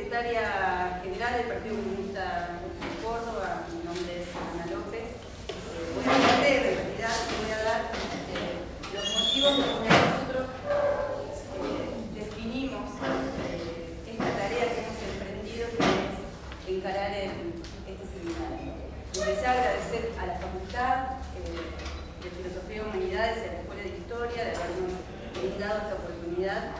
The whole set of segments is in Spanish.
secretaria general del Partido Comunista de Córdoba, mi nombre es Ana López. Voy a hablar breve, en realidad, voy a dar los motivos por los que nosotros definimos esta tarea que hemos emprendido, que es encarar este seminario. Desde ya agradecer a la Facultad de Filosofía y Humanidades, a la Escuela de Historia, de habernos brindado esta oportunidad.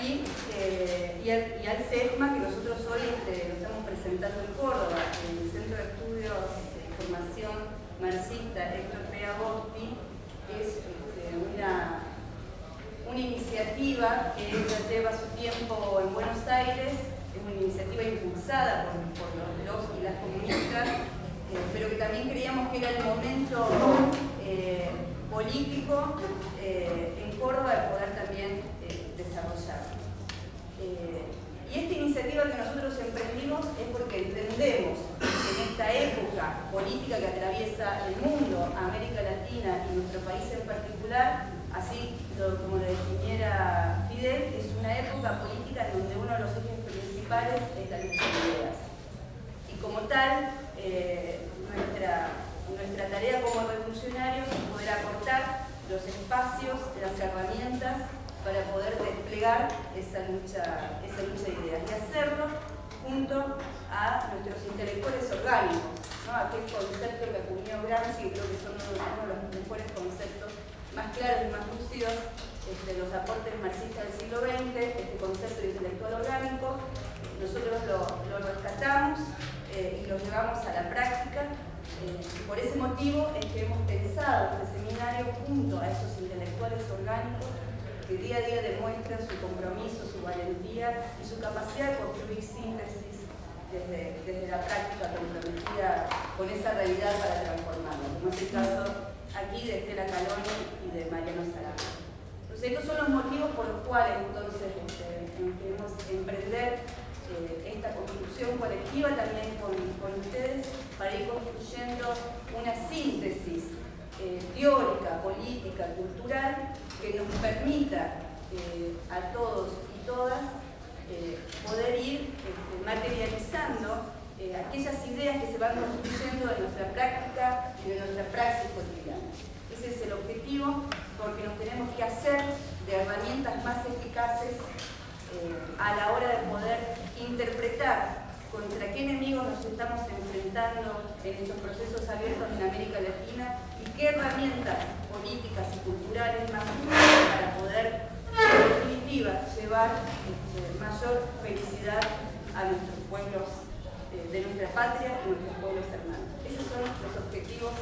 Y al CEFMA, que nosotros hoy lo estamos presentando en Córdoba, en el Centro de Estudios de Formación Marxista Héctor P. Agosti. Es una iniciativa que ya lleva su tiempo en Buenos Aires, es una iniciativa impulsada por los y las comunistas, pero que también creíamos que era el momento político en Córdoba de poder también desarrollar. Y esta iniciativa que nosotros emprendimos es porque entendemos que en esta época política que atraviesa el mundo, América Latina y nuestro país en particular, así como lo definiera Fidel, es una época política en donde uno de los ejes principales es la lucha de ideas. Y como tal, nuestra tarea como revolucionarios es poder aportar los espacios, las herramientas para poder desplegar esa lucha de ideas y hacerlo junto a nuestros intelectuales orgánicos, ¿no? Aquel concepto que acuñó Gramsci, que creo que son uno de los mejores conceptos más claros y más lúcidos de los aportes marxistas del siglo XX, este concepto de intelectual orgánico. Nosotros lo rescatamos y lo llevamos a la práctica. Por ese motivo es que hemos pensado este seminario junto a estos intelectuales orgánicos que día a día demuestran su compromiso, su valentía y su capacidad de construir síntesis desde la práctica comprometida con esa realidad para transformarla, como es el caso aquí de Estela Caloni y de Mariano Sarabia. Entonces, estos son los motivos por los cuales entonces queremos emprender esta construcción colectiva también con ustedes para ir construyendo una síntesis teórica, política, cultural que nos permita a todos y todas poder ir materializando aquellas ideas que se van construyendo de nuestra práctica y de nuestra praxis cotidiana. Ese es el objetivo, porque nos tenemos que hacer de herramientas más eficaces a la hora de poder interpretar contra qué enemigos nos estamos enfrentando en estos procesos abiertos en América Latina y qué herramientas políticas y culturales más útiles para poder, en definitiva, llevar mayor felicidad a nuestros pueblos de nuestra patria y nuestros pueblos hermanos. Esos son los objetivos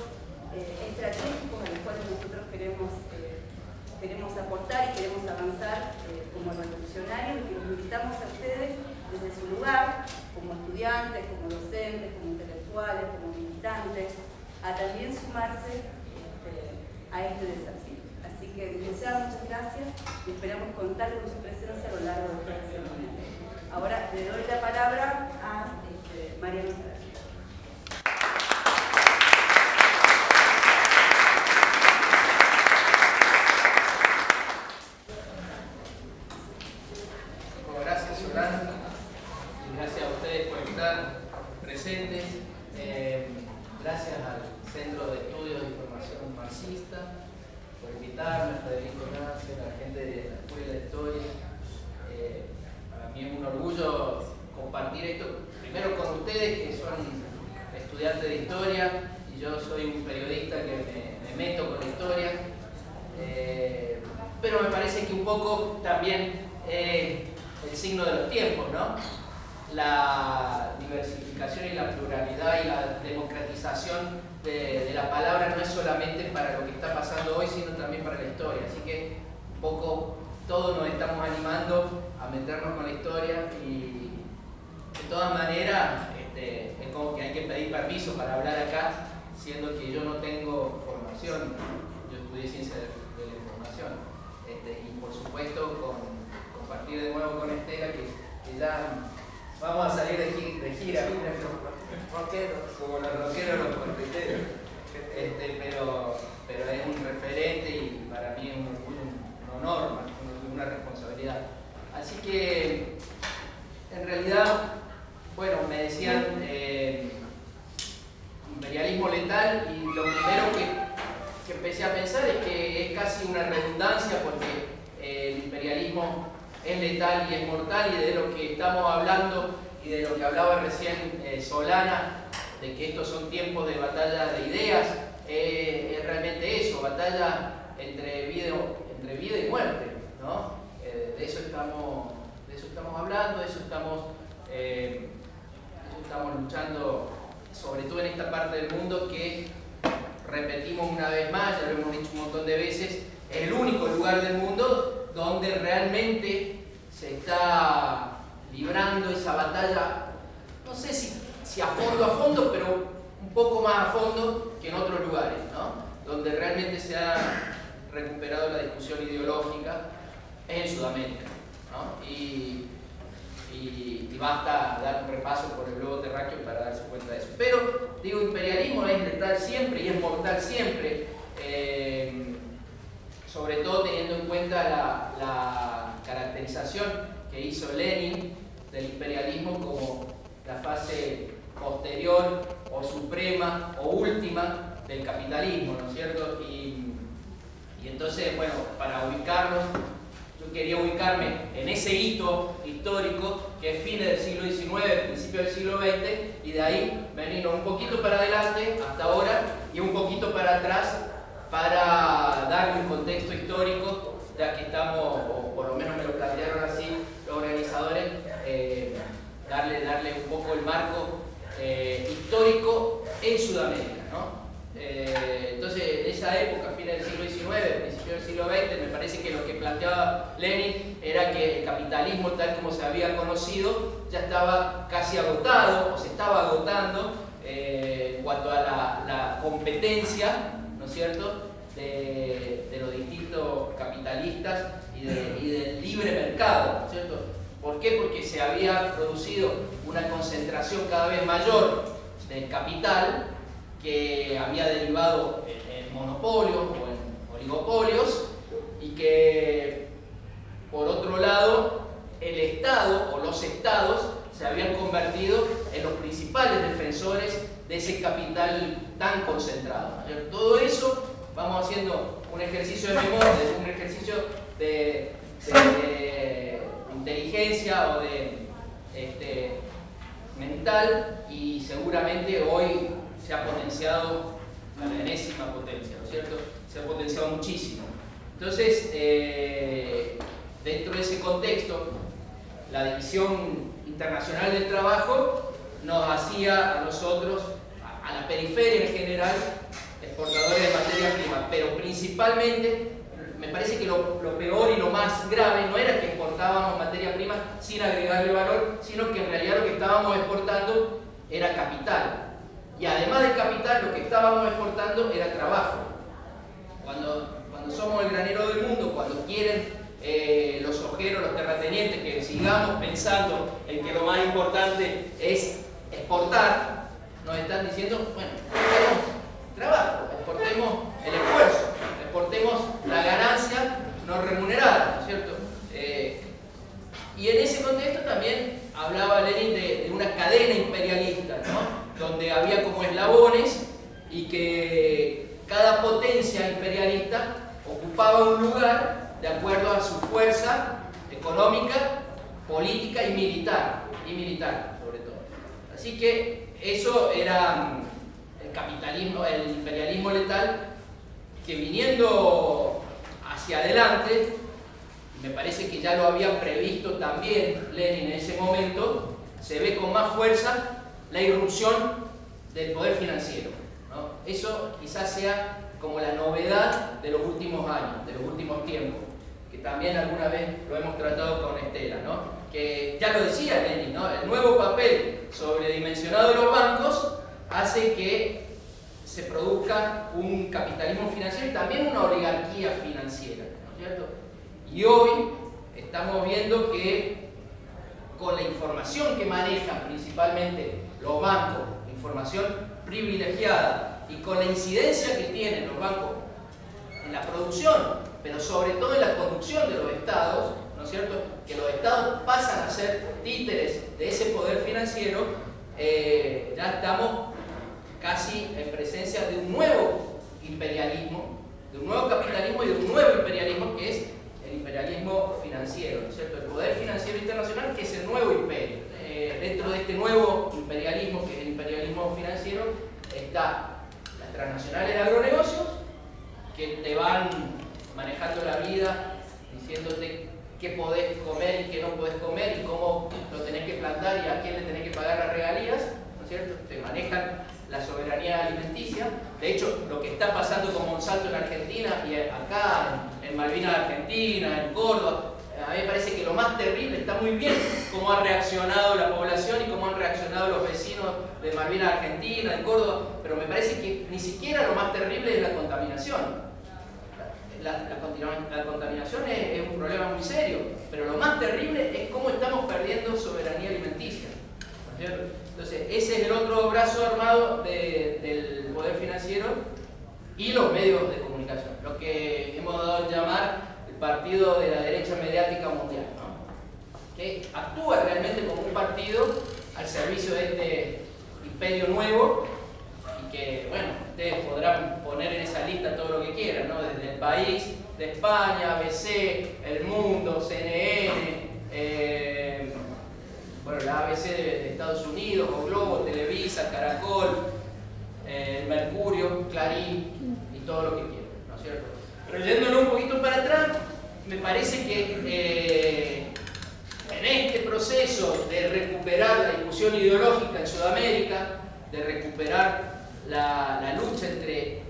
estratégicos a los cuales nosotros queremos aportar y queremos avanzar como revolucionarios, y que los invitamos a ustedes desde su lugar, como estudiantes, como docentes, como intelectuales, como militantes, a también sumarse a este desafío. Así que desde ya muchas gracias y esperamos contar con su presencia a lo largo de toda la semana. Ahora le doy la palabra a Mariano Sarabia. Gracias a ustedes por estar presentes. Gracias al Centro de Estudios y Formación Marxista por invitarme, a Federico Gracias, a la gente de la Escuela de Historia. Para mí es un orgullo compartir esto primero con ustedes, que son estudiantes de historia, y yo soy un periodista que me meto con la historia. Pero me parece que un poco también el signo de los tiempos, ¿no? La diversificación y la pluralidad y la democratización de la palabra no es solamente para lo que está pasando hoy, sino también para la historia. Así que un poco todos nos estamos animando a meternos con la historia, y de todas maneras es como que hay que pedir permiso para hablar acá, siendo que yo no tengo formación, yo estudié ciencia de la información, y por supuesto compartir de nuevo con Estela, que ya vamos a salir de gira, como los rockeros, los corteteros, pero es un referente y para mí es un honor, una responsabilidad. Así que en realidad, bueno, me decían imperialismo letal, y lo primero que empecé a pensar es que es casi una redundancia, porque el imperialismo es letal y es mortal, y de lo que estamos hablando y de lo que hablaba recién Solana, de que estos son tiempos de batalla de ideas, es realmente eso, batalla entre vida y muerte, ¿no? De eso estamos hablando, de eso estamos luchando, sobre todo en esta parte del mundo que, repetimos una vez más, ya lo hemos dicho un montón de veces, es el único lugar del mundo donde realmente se está librando esa batalla, no sé si a fondo, pero un poco más a fondo que en otros lugares, ¿no? Donde realmente se ha recuperado la discusión ideológica es en Sudamérica, ¿no? Y basta dar un repaso por el globo terráqueo para darse cuenta de eso. Pero, digo, imperialismo es letal siempre y es mortal siempre, sobre todo teniendo en cuenta la caracterización que hizo Lenin del imperialismo como la fase posterior o suprema o última del capitalismo, ¿no es cierto? Y entonces, bueno, para ubicarnos, yo quería ubicarme en ese hito histórico que es fines del siglo XIX, principio del siglo XX, y de ahí venirnos un poquito para adelante hasta ahora y un poquito para atrás para darle un contexto histórico, ya que estamos, o por lo menos me lo plantearon así los organizadores, darle un poco el marco histórico en Sudamérica, ¿no? Entonces, en esa época, fines del siglo XIX, principio del siglo XX, me parece que lo que planteaba Lenin era que el capitalismo, tal como se había conocido, ya estaba casi agotado, o se estaba agotando en cuanto a la competencia, ¿no es cierto?, de los distintos capitalistas y del libre mercado, ¿no es cierto? ¿Por qué? Porque se había producido una concentración cada vez mayor del capital, que había derivado en monopolios o en oligopolios, y que, por otro lado, el Estado o los Estados se habían convertido en los principales defensores de ese capital tan concentrado. Todo eso vamos haciendo un ejercicio de memoria, un ejercicio de inteligencia o de mental, y seguramente hoy se ha potenciado a la enésima potencia, ¿no es cierto? Se ha potenciado muchísimo. Entonces, dentro de ese contexto, la División Internacional del Trabajo nos hacía a nosotros, a la periferia en general, exportadores de materia prima, pero principalmente, me parece que lo peor y lo más grave no era que exportábamos materia prima sin agregarle valor, sino que en realidad lo que estábamos exportando era capital. Y además del capital, lo que estábamos exportando era trabajo. Cuando somos el granero del mundo, cuando quieren los ojeros, los terratenientes, que sigamos pensando en que lo más importante es exportar, nos están diciendo, bueno, exportemos trabajo, exportemos el esfuerzo, exportemos la ganancia no remunerada, ¿no es cierto? Y en ese contexto también hablaba Lenin de una cadena imperialista, ¿no?, donde había como eslabones, y que cada potencia imperialista ocupaba un lugar de acuerdo a su fuerza económica, política y militar sobre todo. Así que eso era el capitalismo, el imperialismo letal, que viniendo hacia adelante, me parece que ya lo había previsto también Lenin en ese momento, se ve con más fuerza la irrupción del poder financiero, ¿no? Eso quizás sea como la novedad de los últimos años, de los últimos tiempos, que también alguna vez lo hemos tratado con Estela, ¿no? Que ya lo decía Lenin, ¿no? El nuevo papel sobredimensionado de los bancos hace que se produzca un capitalismo financiero y también una oligarquía financiera, ¿no es cierto? Y hoy estamos viendo que con la información que manejan principalmente los bancos, información privilegiada, y con la incidencia que tienen los bancos en la producción, pero sobre todo en la conducción de los estados, ¿no es cierto? Que los estados pasan a ser títeres de ese poder financiero, ya estamos casi en presencia de un nuevo imperialismo, de un nuevo capitalismo y de un nuevo imperialismo, que es el imperialismo financiero, ¿no es cierto? El poder financiero internacional, que es el nuevo imperio. Dentro de este nuevo imperialismo, que es el imperialismo financiero, está las transnacionales de agronegocios, que te van manejando la vida, diciéndote qué podés comer y qué no podés comer, y cómo lo tenés que plantar y a quién le tenés que pagar las regalías, ¿no es cierto? Te manejan la soberanía alimenticia. De hecho, lo que está pasando con Monsanto en Argentina y acá en Malvinas Argentina, en Córdoba, a mí me parece que lo más terrible, está muy bien cómo ha reaccionado la población y cómo han reaccionado los vecinos de Malvinas Argentina, en Córdoba, pero me parece que ni siquiera lo más terrible es la contaminación. La contaminación es un problema muy serio, pero lo más terrible es cómo estamos perdiendo soberanía alimenticia, ¿no es cierto? Entonces, ese es el otro brazo armado del poder financiero y los medios de comunicación, lo que hemos dado en llamar el partido de la derecha mediática mundial, ¿no? Que actúa realmente como un partido al servicio de este imperio nuevo y que, bueno, ustedes podrán poner en esa lista todo lo que quieran, ¿no? Desde El País de España, ABC, El Mundo, CNN, bueno, la ABC de Estados Unidos, o Globo, Televisa, Caracol, Mercurio, Clarín y todo lo que quieran, ¿no es cierto? Pero yéndolo un poquito para atrás, me parece que en este proceso de recuperar la discusión ideológica en Sudamérica, de recuperar la lucha entre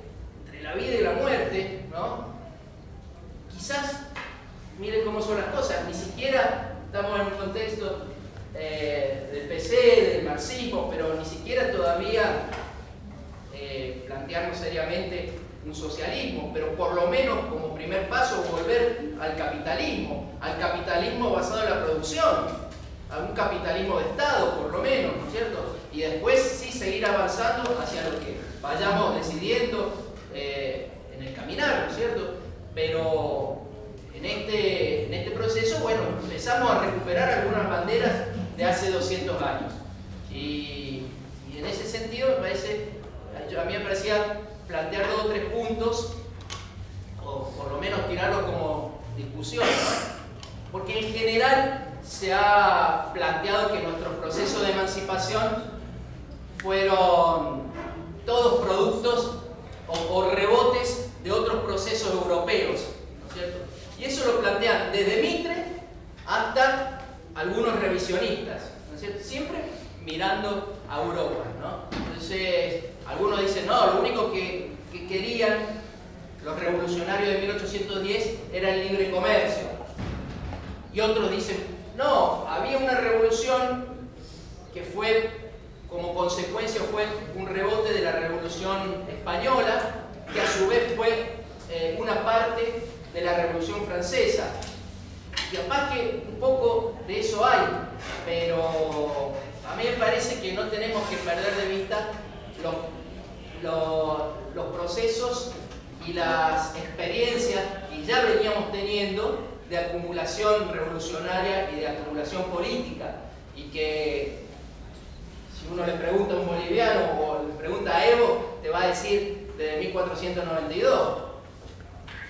la vida y la muerte, ¿no? Quizás, miren cómo son las cosas, ni siquiera estamos en un contexto del PC, del marxismo, pero ni siquiera todavía plantearnos seriamente un socialismo, pero por lo menos como primer paso volver al capitalismo basado en la producción, a un capitalismo de Estado por lo menos, ¿no es cierto? Y después sí seguir avanzando hacia lo que vayamos decidiendo en el caminar, ¿no es cierto? Pero en este proceso, bueno, empezamos a recuperar algunas banderas de hace 200 años. Y en ese sentido, me parece, a mí me parecía plantear 2 o 3 puntos, o por lo menos tirarlos como discusión, ¿no? Porque en general se ha planteado que nuestros procesos de emancipación fueron todos productos o rebotes de otros procesos europeos, ¿no es cierto? Y eso lo plantean desde Mitre hasta algunos revisionistas, ¿no es cierto? Siempre mirando a Europa, ¿no? Entonces, algunos dicen, no, lo único que querían los revolucionarios de 1810 era el libre comercio. Y otros dicen, no, había una revolución que fue, como consecuencia, fue un rebote de la Revolución Española, que a su vez fue una parte de la Revolución Francesa. Y capaz que un poco de eso hay, pero a mí me parece que no tenemos que perder de vista los procesos y las experiencias que ya veníamos teniendo de acumulación revolucionaria y de acumulación política, y que si uno le pregunta a un boliviano o le pregunta a Evo, te va a decir desde 1492,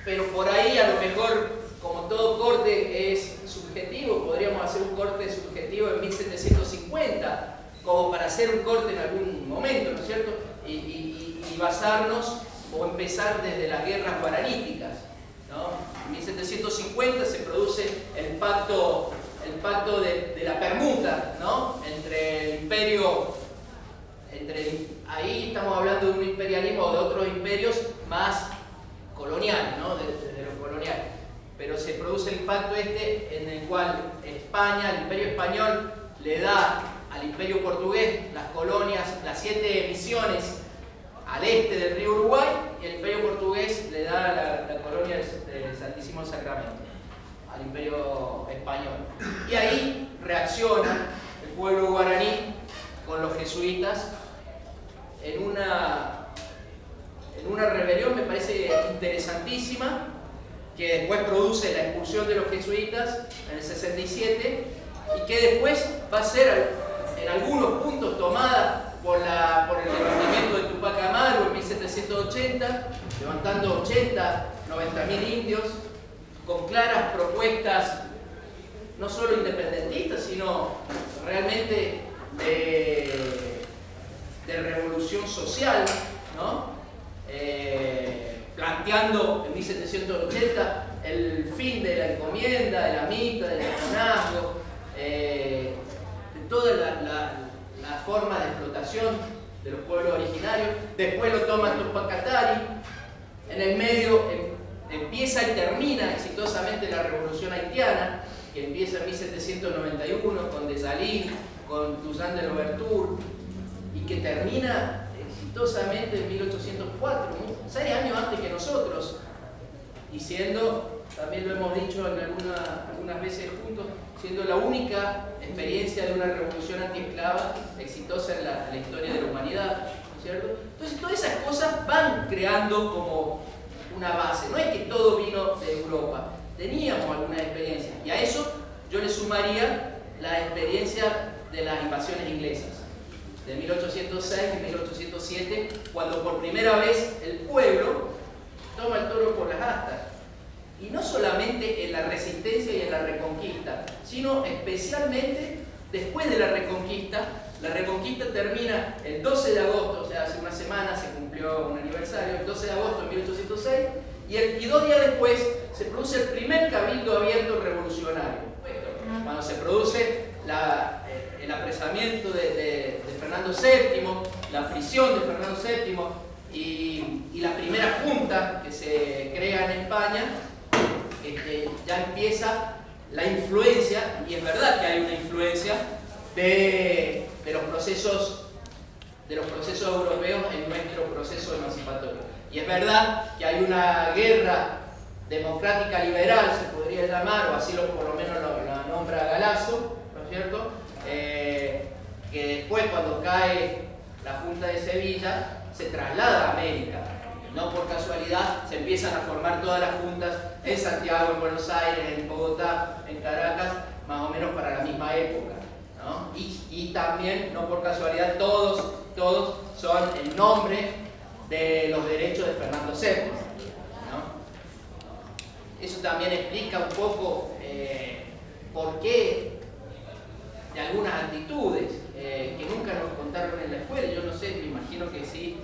pero por ahí a lo mejor, como todo corte es subjetivo, podríamos hacer un corte subjetivo en 1750, como para hacer un corte en algún momento, ¿no es cierto? Y basarnos o empezar desde las guerras guaraníticas, ¿no? En 1750 se produce el pacto de la permuta, ¿no? Entre el imperio, ahí estamos hablando de un imperialismo o de otros imperios más coloniales, ¿no? De lo colonial. Pero se produce el pacto en el cual España, el imperio español, le da al imperio portugués las colonias, las 7 misiones al este del río Uruguay, y el imperio portugués le da la colonia del Santísimo Sacramento al imperio español. Y ahí reacciona el pueblo guaraní con los jesuitas en una rebelión, me parece interesantísima, que después produce la expulsión de los jesuitas en el 67, y que después va a ser en algunos puntos tomada por el levantamiento de Tupac Amaru en 1780, levantando 80, 90.000 indios, con claras propuestas no solo independentistas, sino realmente de revolución social, ¿no? Planteando en 1780 el fin de la encomienda, de la mita, del mecenazgo, de toda la forma de explotación de los pueblos originarios. Después lo toma Tupac Katari. En el medio empieza y termina exitosamente la revolución haitiana, que empieza en 1791 con Dessalines, con Toussaint de Louverture, y que termina exitosamente en 1804, 6 años antes que nosotros, y siendo, también lo hemos dicho en algunas veces juntos, siendo la única experiencia de una revolución antiesclava exitosa en la historia de la humanidad, ¿no es cierto? Entonces todas esas cosas van creando como una base. No es que todo vino de Europa, teníamos algunas experiencias, y a eso yo le sumaría la experiencia de las invasiones inglesas de 1806 y 1807, cuando por primera vez el pueblo toma el toro por las astas, y no solamente en la resistencia y en la reconquista, sino especialmente después de la reconquista. La reconquista termina el 12 de agosto, o sea, hace una semana se cumplió un aniversario, el 12 de agosto de 1806, y 2 días después se produce el primer cabildo abierto revolucionario. Cuando se produce el apresamiento de Fernando VII, la prisión de Fernando VII y la primera junta que se crea en España, ya empieza la influencia, y es verdad que hay una influencia de los procesos europeos en nuestro proceso emancipatorio. Y es verdad que hay una guerra democrática liberal, se podría llamar, o así por lo menos lo nombra Galasso, ¿no es cierto? Que después, cuando cae la Junta de Sevilla, se traslada a América. Y no por casualidad se empiezan a formar todas las juntas en Santiago, en Buenos Aires, en Bogotá, en Caracas, más o menos para la misma época, ¿no? Y también, no por casualidad, todos son en nombre de los derechos de Fernando VII, ¿no? Eso también explica un poco por qué de algunas actitudes que nunca nos contaron en la escuela. Yo no sé, me imagino que sí,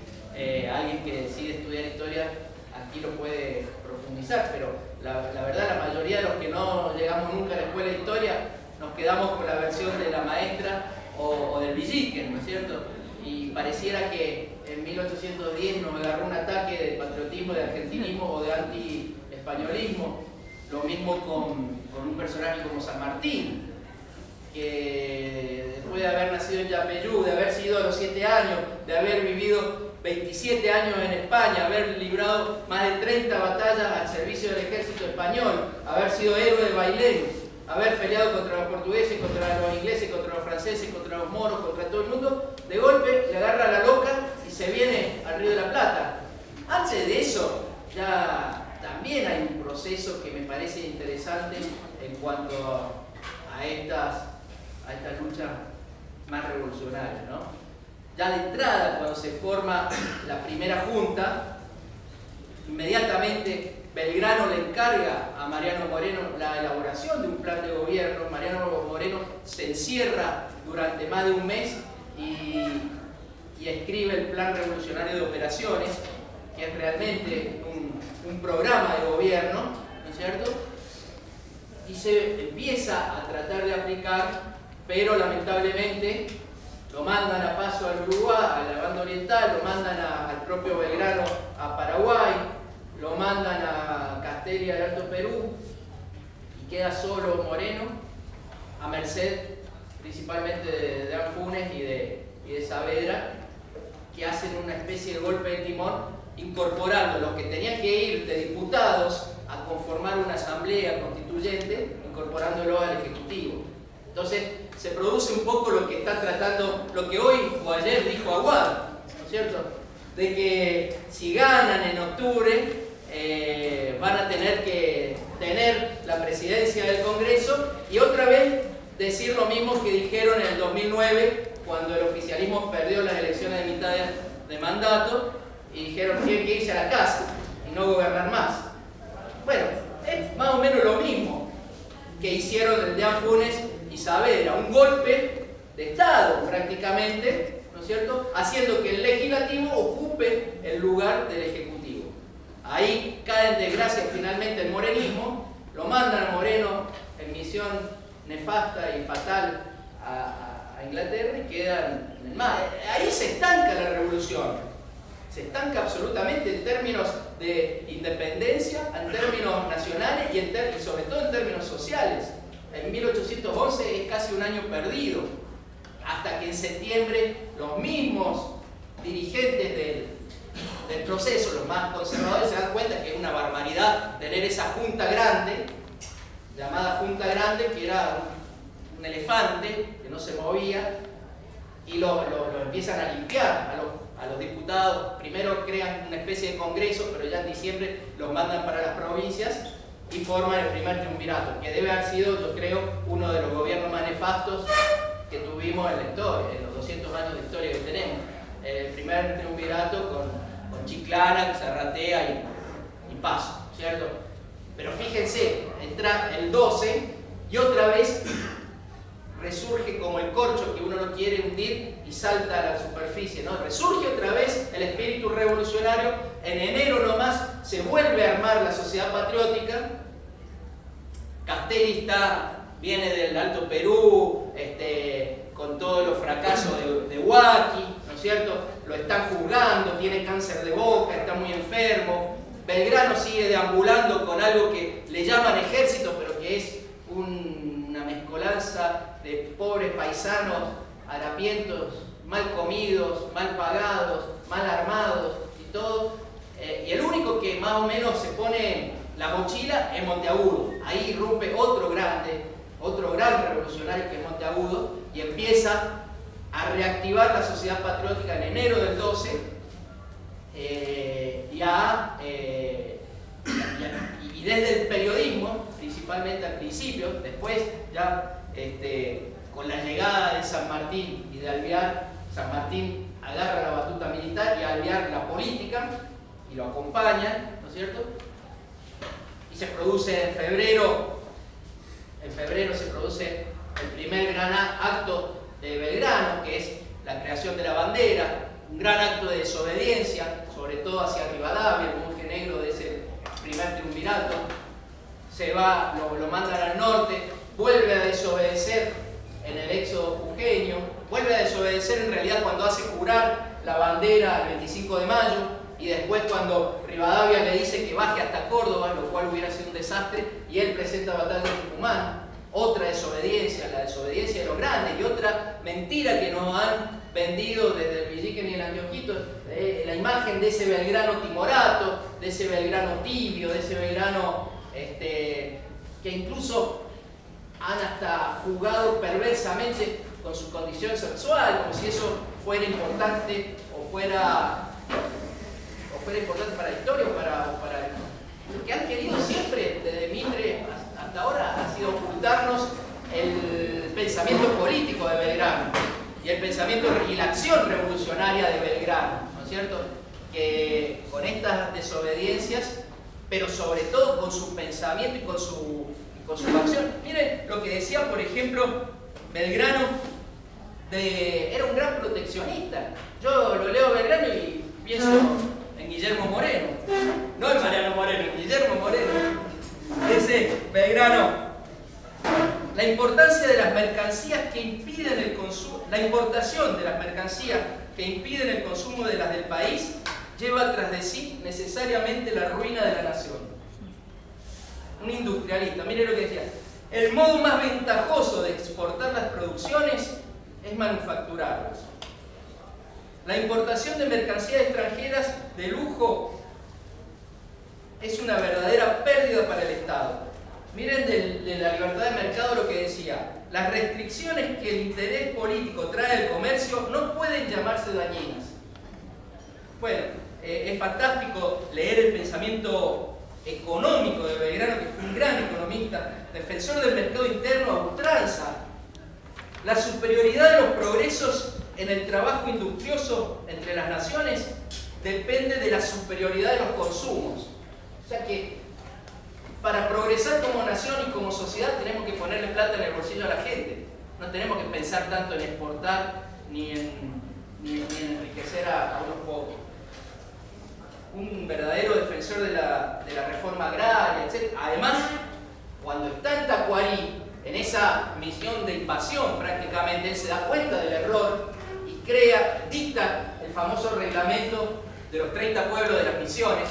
alguien que decide estudiar historia aquí lo puede profundizar, pero la verdad, la mayoría de los que no llegamos nunca a la escuela de historia nos quedamos con la versión de la maestra o del Villiquen, ¿no es cierto? Y pareciera que en 1810 nos agarró un ataque de patriotismo, de argentinismo o de anti-españolismo. Lo mismo con un personaje como San Martín, que después de haber nacido en Yapeyú, de haber sido a los 7 años, de haber vivido 27 años en España, haber librado más de 30 batallas al servicio del ejército español, haber sido héroe de Bailén, haber peleado contra los portugueses, contra los ingleses, contra los franceses, contra los moros, contra todo el mundo, de golpe le agarra la loca y se viene al Río de la Plata. Antes de eso, ya también hay un proceso que me parece interesante en cuanto a estas luchas más revolucionarias, ¿no? Ya de entrada, cuando se forma la primera junta, inmediatamente Belgrano le encarga a Mariano Moreno la elaboración de un plan de gobierno. Mariano Moreno se encierra durante más de un mes y escribe el Plan Revolucionario de Operaciones, que es realmente un programa de gobierno, ¿no es cierto? Y se empieza a tratar de aplicar, pero lamentablemente lo mandan a paso al Uruguay, a la banda oriental, lo mandan al propio Belgrano a Paraguay, lo mandan a Castelia del Alto Perú, y queda solo Moreno, a merced principalmente de Anfunes y de Saavedra, que hacen una especie de golpe de timón, incorporando los que tenían que ir de diputados a conformar una asamblea constituyente, incorporándolo al Ejecutivo. Entonces se produce un poco lo que está tratando, lo que hoy o ayer dijo Aguad, ¿no es cierto? De que si ganan en octubre van a tener que tener la la presidencia del Congreso y otra vez decir lo mismo que dijeron en el 2009 cuando el oficialismo perdió las elecciones de mitad de mandato y dijeron que tienen que irse a la casa y no gobernar más. Bueno, es más o menos lo mismo que hicieron desde Funes y Saavedra, un golpe de Estado prácticamente, ¿no es cierto?, haciendo que el legislativo ocupe el lugar del ejecutivo. Ahí cae en desgracia finalmente el morenismo, lo mandan a Moreno en misión nefasta y fatal a Inglaterra y quedan en el mar. Ahí se estanca la revolución, se estanca absolutamente en términos de independencia, en términos nacionales y sobre todo en términos sociales. En 1811 es casi un año perdido, hasta que en septiembre los mismos dirigentes del proceso, los más conservadores, se dan cuenta que es una barbaridad tener esa junta grande, llamada Junta Grande, que era un elefante que no se movía, y lo empiezan a limpiar a los diputados. Primero crean una especie de congreso, pero ya en diciembre los mandan para las provincias y forman el primer triunvirato, que debe haber sido, yo creo, uno de los gobiernos más nefastos que tuvimos en la historia, en los 200 años de historia que tenemos. El primer triunvirato con Chiclana, Zarratea y Paso, ¿cierto? Pero fíjense, entra el 12 y otra vez resurge como el corcho que uno no quiere hundir y salta a la superficie, ¿no? Resurge otra vez el espíritu revolucionario. En enero nomás se vuelve a armar la Sociedad Patriótica. Castelli viene del Alto Perú, con todos los fracasos de Huaki, ¿no es cierto? Lo están juzgando, tiene cáncer de boca, está muy enfermo. Belgrano sigue deambulando con algo que le llaman ejército, pero que es una mezcolanza de pobres paisanos, harapientos, mal comidos, mal pagados, mal armados y todo. Y el único que más o menos se pone la mochila es Monteagudo. Ahí irrumpe otro gran revolucionario que es Monteagudo y empieza a reactivar la Sociedad Patriótica en enero del 12 y desde el periodismo, principalmente al principio, después ya con la llegada de San Martín y de Alvear, San Martín agarra la batuta militar y Alvear la política y lo acompaña, ¿no es cierto? Y se produce en febrero se produce el primer gran acto de Belgrano, que es la creación de la bandera, un gran acto de desobediencia, sobre todo hacia Rivadavia, el monje negro de ese primer triunvirato. Se va, lo mandan al norte, vuelve a desobedecer en el éxodo jujeño, vuelve a desobedecer en realidad cuando hace jurar la bandera el 25 de mayo, y después cuando Rivadavia le dice que baje hasta Córdoba, lo cual hubiera sido un desastre, y él presenta batalla en Tucumán. Otra desobediencia, la desobediencia de los grandes, y otra mentira que nos han vendido desde el Villiquen y el Antioquito, la imagen de ese Belgrano timorato, de ese Belgrano tibio, de ese Belgrano que incluso han hasta jugado perversamente con su condición sexual, como si eso fuera importante o fuera importante para la historia o para lo que han querido siempre desde Mitre hasta ahora ha sido ocultarnos el pensamiento político de Belgrano y el pensamiento y la acción revolucionaria de Belgrano, ¿no es cierto? Que con estas desobediencias, pero sobre todo con su pensamiento y con su acción. Miren lo que decía, por ejemplo, Belgrano, era un gran proteccionista. Yo lo leo Belgrano y pienso en Guillermo Moreno, no en Mariano Moreno, en Guillermo Moreno. Ese Belgrano, la importancia de las mercancías que impiden el consumo, la importación de las mercancías que impiden el consumo de las del país, lleva tras de sí necesariamente la ruina de la nación. Un industrialista, mire lo que decía: el modo más ventajoso de exportar las producciones es manufacturarlas. La importación de mercancías extranjeras de lujo es una verdadera pérdida para el Estado. Miren de la libertad de mercado lo que decía: las restricciones que el interés político trae al comercio no pueden llamarse dañinas. Bueno, es fantástico leer el pensamiento económico de Belgrano, que fue un gran economista, defensor del mercado interno a ultranza, la superioridad de los progresos en el trabajo industrioso entre las naciones depende de la superioridad de los consumos. O sea que para progresar como nación y como sociedad tenemos que ponerle plata en el bolsillo a la gente. No tenemos que pensar tanto en exportar ni en enriquecer a unos pocos. Un verdadero defensor de la reforma agraria, etc. Además, cuando está en Tacuarí, en esa misión de invasión prácticamente, él se da cuenta del error y dicta el famoso reglamento de los 30 pueblos de las misiones,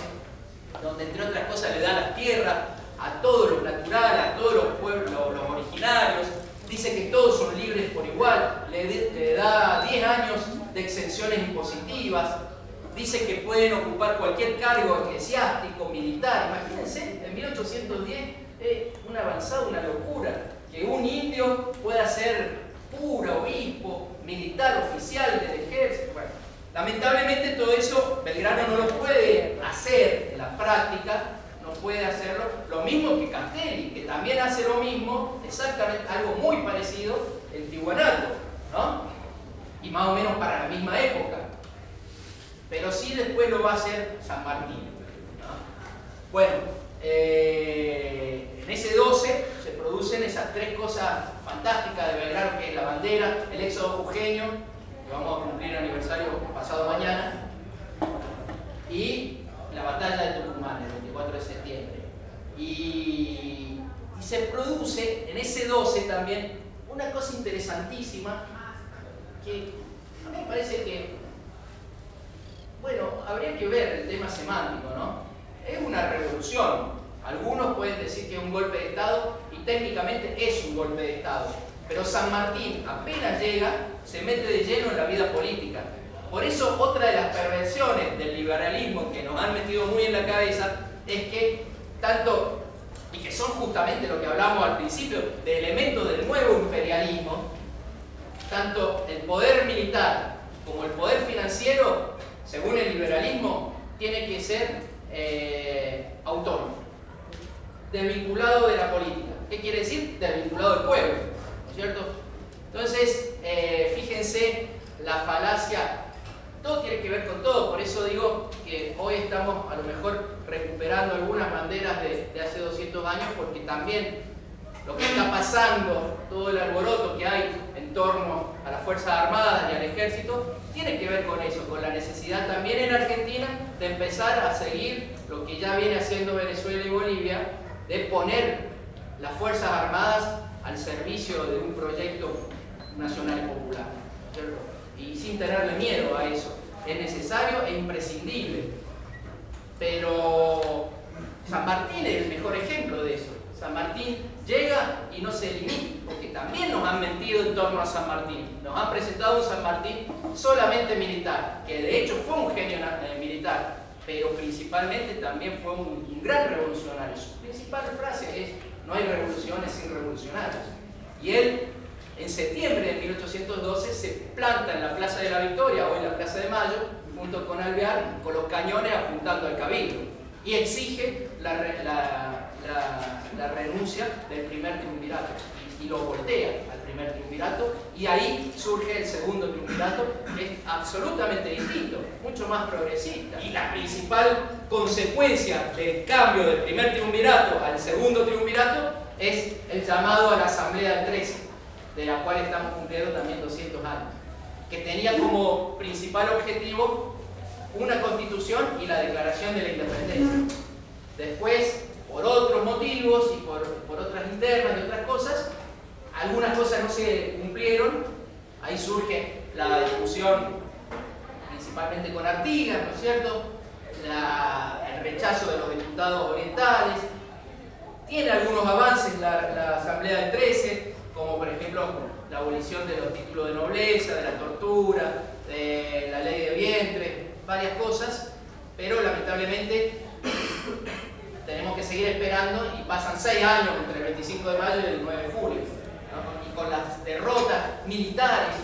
donde entre otras cosas le da las tierras a todo lo natural, a todos los pueblos, los originarios, dice que todos son libres por igual, le da 10 años de exenciones impositivas, dice que pueden ocupar cualquier cargo eclesiástico, militar. Imagínense, en 1810 una avanzada, una locura, que un indio pueda ser cura, obispo, militar, oficial del ejército. Bueno, lamentablemente todo eso Belgrano no lo puede hacer en la práctica, no puede hacerlo. Lo mismo que Castelli, que también hace lo mismo, exactamente algo muy parecido en Tiwanaku, ¿no? Y más o menos para la misma época. Pero sí después lo va a hacer San Martín, ¿no? Bueno, en ese 12 se producen esas tres cosas fantásticas de Belgrano, que es la bandera, el éxodo jujeño, que vamos a cumplir el aniversario pasado mañana, y la batalla de Tucumán, el 24 de septiembre. Y se produce en ese 12 también una cosa interesantísima, que a mí me parece que, bueno, habría que ver el tema semántico, ¿no? Es una revolución. Algunos pueden decir que es un golpe de Estado y técnicamente es un golpe de Estado. Pero San Martín apenas llega, se mete de lleno en la vida política. Por eso otra de las perversiones del liberalismo que nos han metido muy en la cabeza es que tanto, y que son justamente lo que hablamos al principio, de elementos del nuevo imperialismo, tanto el poder militar como el poder financiero, según el liberalismo, tiene que ser autónomo, desvinculado de la política. ¿Qué quiere decir? Desvinculado del pueblo, ¿no es cierto? Entonces, fíjense la falacia, todo tiene que ver con todo, por eso digo que hoy estamos a lo mejor recuperando algunas banderas de hace 200 años, porque también lo que está pasando, todo el alboroto que hay en torno a las Fuerzas Armadas y al Ejército, tiene que ver con eso, con la necesidad también en Argentina de empezar a seguir lo que ya viene haciendo Venezuela y Bolivia, de poner las Fuerzas Armadas al servicio de un proyecto nacional y popular, ¿cierto? Y sin tenerle miedo a eso. Es necesario e imprescindible. Pero San Martín es el mejor ejemplo de eso. San Martín llega y no se limita, porque también nos han mentido en torno a San Martín. Nos han presentado un San Martín solamente militar, que de hecho fue un genio militar, pero principalmente también fue un gran revolucionario. Su principal frase es: no hay revoluciones sin revolucionarios. Y él, en septiembre de 1812, se planta en la Plaza de la Victoria, hoy la Plaza de Mayo, junto con Alvear, con los cañones apuntando al cabildo, y exige la renuncia del primer triunvirato, y lo voltea al primer triunvirato, y ahí surge el segundo triunvirato, que es absolutamente distinto, mucho más progresista. Y la principal consecuencia del cambio del primer triunvirato al segundo triunvirato es el llamado a la Asamblea del 13, de la cual estamos cumpliendo también 200 años, que tenía como principal objetivo una constitución y la declaración de la independencia. Después, por otros motivos y por otras internas y otras cosas, algunas cosas no se cumplieron. Ahí surge la discusión principalmente con Artigas, ¿no es cierto? El rechazo de los diputados orientales. Tiene algunos avances la Asamblea del 13, como por ejemplo la abolición de los títulos de nobleza, de la tortura, de la ley de vientre, varias cosas, pero lamentablemente tenemos que seguir esperando y pasan 6 años entre el 25 de mayo y el 9 de julio, ¿no? Y con las derrotas militares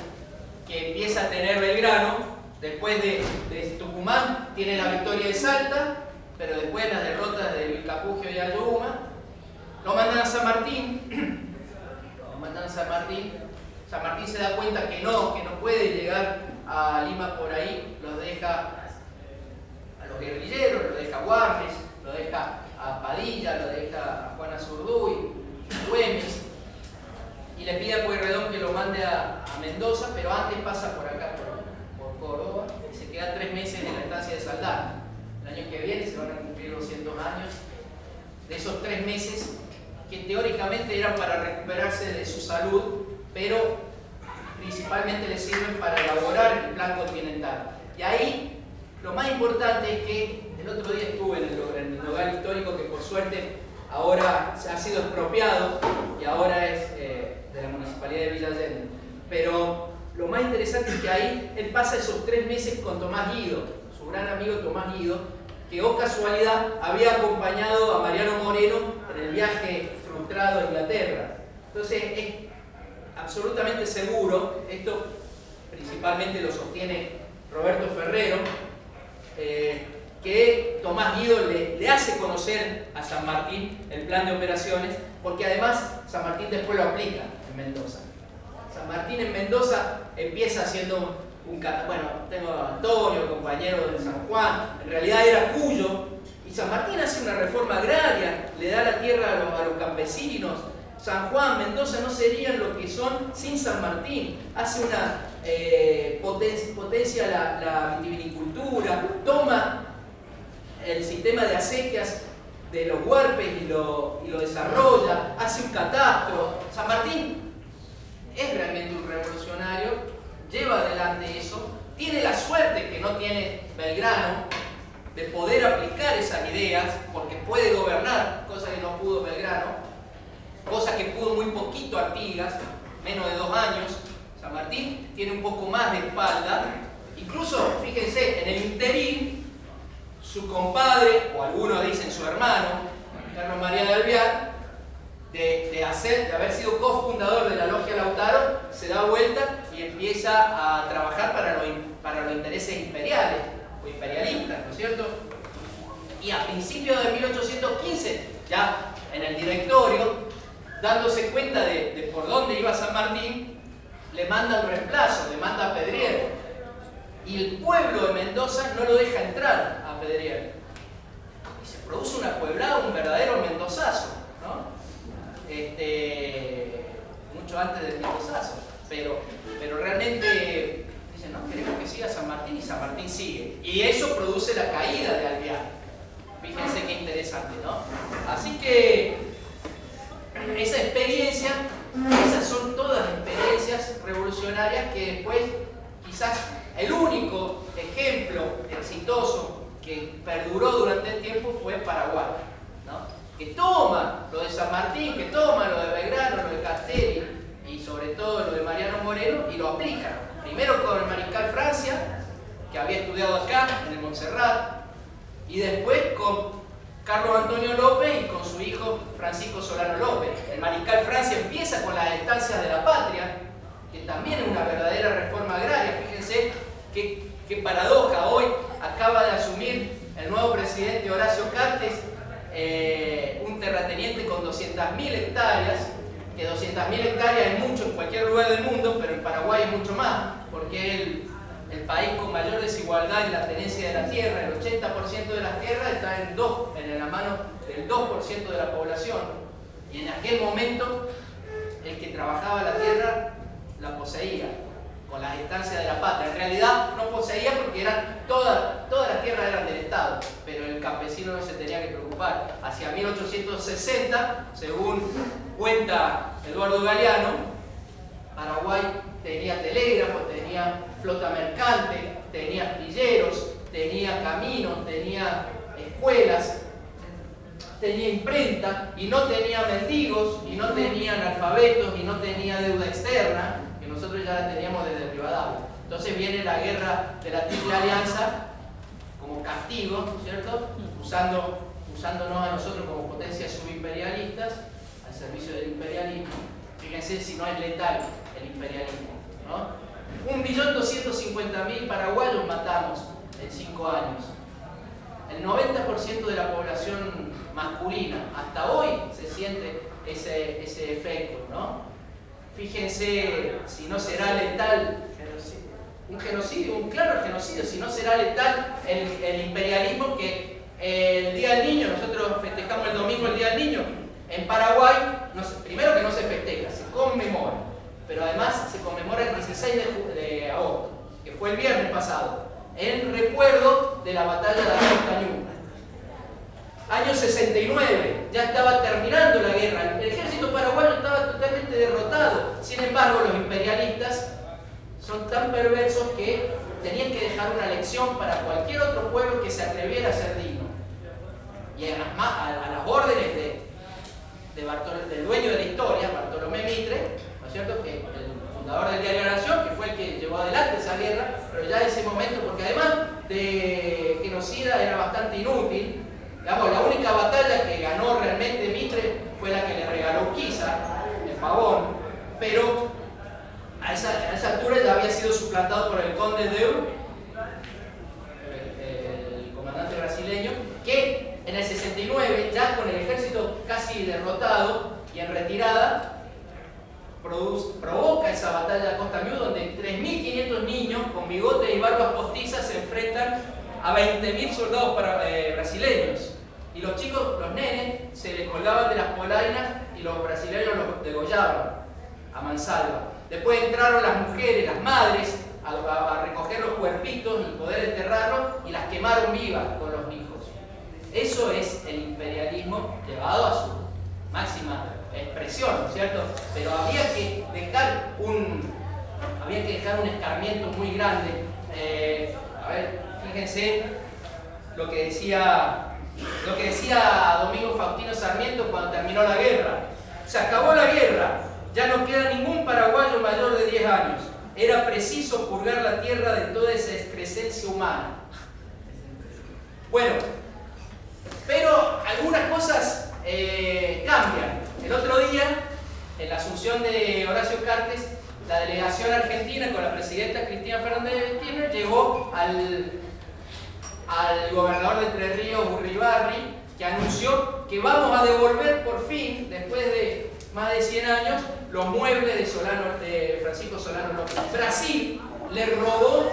que empieza a tener Belgrano, después de Tucumán tiene la victoria de Salta, pero después de las derrotas de Vilcapugio y Ayohuma, lo mandan a San Martín. Lo mandan a San Martín. San Martín se da cuenta que no puede llegar a Lima por ahí, los deja a los guerrilleros, lo deja a Warnes, lo deja a Padilla, lo deja a Juan Azurduy, a Güemes, y le pide a Pueyrredón que lo mande a Mendoza, pero antes pasa por acá, por Córdoba, y se queda 3 meses en la estancia de Saldaña. El año que viene se van a cumplir 200 años de esos 3 meses que teóricamente eran para recuperarse de su salud, pero principalmente le sirven para elaborar el plan continental. Y ahí lo más importante es que el otro día estuve en el lugar histórico que por suerte ahora se ha sido expropiado y ahora es de la Municipalidad de Villa Allende. Pero lo más interesante es que ahí él pasa esos 3 meses con Tomás Guido, su gran amigo Tomás Guido, que, oh casualidad, había acompañado a Mariano Moreno en el viaje frustrado a Inglaterra. Entonces es absolutamente seguro, esto principalmente lo sostiene Roberto Ferrero, que Tomás Guido le hace conocer a San Martín el plan de operaciones, porque además San Martín después lo aplica en Mendoza. San Martín en Mendoza empieza haciendo bueno, tengo a Antonio, compañero de San Juan, en realidad era Cuyo, y San Martín hace una reforma agraria, le da la tierra a los campesinos. San Juan, Mendoza no serían lo que son sin San Martín. Hace una potencia la vitivinicultura, toma el sistema de acequias de los huarpes y lo desarrolla, hace un catastro. San Martín es realmente un revolucionario, lleva adelante eso, tiene la suerte que no tiene Belgrano de poder aplicar esas ideas, porque puede gobernar, cosa que no pudo Belgrano, cosa que pudo muy poquito Artigas, menos de 2 años. San Martín tiene un poco más de espalda, incluso, fíjense, en el interín, su compadre, o algunos dicen su hermano, Carlos María de Alvear, de haber sido cofundador de la Logia Lautaro, se da vuelta y empieza a trabajar para los intereses imperiales o imperialistas, ¿no es cierto? Y a principios de 1815, ya en el directorio, dándose cuenta de por dónde iba San Martín, le manda un reemplazo, le manda a Pedrier. Y el pueblo de Mendoza no lo deja entrar a Pedrier. Y se produce una pueblada, un verdadero mendozazo, ¿no? Mucho antes del mendozazo. Pero realmente dicen, no, queremos que siga San Martín, y San Martín sigue. Y eso produce la caída de Alvear. Fíjense qué interesante, ¿no? Así que esa experiencia, esas son todas experiencias revolucionarias que después, quizás el único ejemplo exitoso que perduró durante el tiempo fue Paraguay, ¿no? Que toma lo de San Martín, que toma lo de Belgrano, lo de Castelli y sobre todo lo de Mariano Moreno y lo aplica. Primero con el mariscal Francia, que había estudiado acá, en el Montserrat, y después con Carlos Antonio López y con su hijo Francisco Solano López. El mariscal Francia empieza con las estancias de la patria, que también es una verdadera reforma agraria. Fíjense qué paradoja. Hoy acaba de asumir el nuevo presidente Horacio Cartes un terrateniente con 200.000 hectáreas, que 200.000 hectáreas es mucho en cualquier lugar del mundo, pero en Paraguay es mucho más, porque es el país con mayor desigualdad en la tenencia de la tierra. El 80% de las tierras está en la mano del 2% de la población. Y en aquel momento, el que trabajaba la tierra la poseía, con las estancias de la patria. En realidad no poseía porque todas las tierras eran del Estado, pero el campesino no se tenía que preocupar. Hacia 1860, según cuenta Eduardo Galeano, Paraguay tenía telégrafo, tenía flota mercante, tenía astilleros, tenía caminos, tenía escuelas, tenía imprenta, y no tenía mendigos, y no tenía analfabetos, y no tenía deuda externa, que nosotros ya la teníamos desde Rivadavia. Entonces viene la guerra de la Triple Alianza como castigo, ¿cierto? Usándonos a nosotros como potencias subimperialistas al servicio del imperialismo. Fíjense si no es letal el imperialismo, ¿no? 1.250.000 paraguayos matamos en 5 años. el 90% de la población masculina. Hasta hoy se siente ese efecto, ¿no? Fíjense si no será letal un genocidio, un claro genocidio, si no será letal el imperialismo que el Día del Niño, nosotros festejamos el domingo el Día del Niño, en Paraguay, primero que no se festeja, se conmemora, pero además se conmemora el 16 de agosto, que fue el viernes pasado, en recuerdo de la batalla de la Costa Ñuble. Año 69, ya estaba terminando la guerra, el ejército paraguayo estaba totalmente derrotado, sin embargo los imperialistas son tan perversos que tenían que dejar una lección para cualquier otro pueblo que se atreviera a ser digno. Y a las órdenes del dueño de la historia, Bartolomé Mitre, ¿no es cierto?, que el fundador del diario La Nación, que fue el que llevó adelante esa guerra, pero ya en ese momento, porque además de genocida era bastante inútil, digamos, la única batalla que ganó realmente Mitre fue la que le regaló Urquiza, el Pavón, pero a esa altura ya había sido suplantado por el conde Deu, el comandante brasileño, que en el 69, ya con el ejército casi derrotado y en retirada, provoca esa batalla de Costa Ñuble, donde 3.500 niños con bigotes y barbas postizas se enfrentan a 20.000 soldados brasileños. Y los chicos, los nenes, se les colgaban de las polainas y los brasileños los degollaban a mansalva. Después entraron las mujeres, las madres, a recoger los cuerpitos y poder enterrarlos, y las quemaron vivas con los hijos. Eso es el imperialismo llevado a su máxima expresión, ¿no es cierto? Pero había que dejar un escarmiento muy grande. A ver, fíjense lo que decía Domingo Faustino Sarmiento cuando terminó la guerra. Se acabó la guerra. Ya no queda ningún paraguayo mayor de 10 años. Era preciso purgar la tierra de toda esa excrescencia humana. Bueno, pero algunas cosas cambian. El otro día, en la asunción de Horacio Cartes, la delegación argentina con la presidenta Cristina Fernández de Kirchner llegó al gobernador de Entre Ríos, Urribarri, que anunció que vamos a devolver por fin, después de más de 100 años, los muebles de Francisco Solano López. Brasil le robó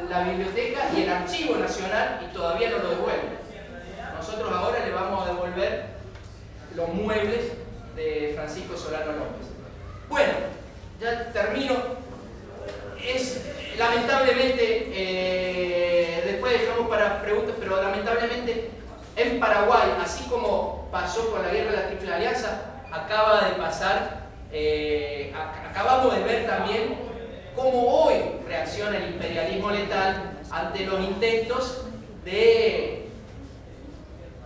la biblioteca y el archivo nacional y todavía no lo devuelve. Nosotros ahora le vamos a devolver los muebles de Francisco Solano López. Bueno, ya termino. Lamentablemente, después dejamos para preguntas, pero lamentablemente en Paraguay, así como pasó con la guerra de la Triple Alianza, acabamos de ver también cómo hoy reacciona el imperialismo letal ante los intentos de,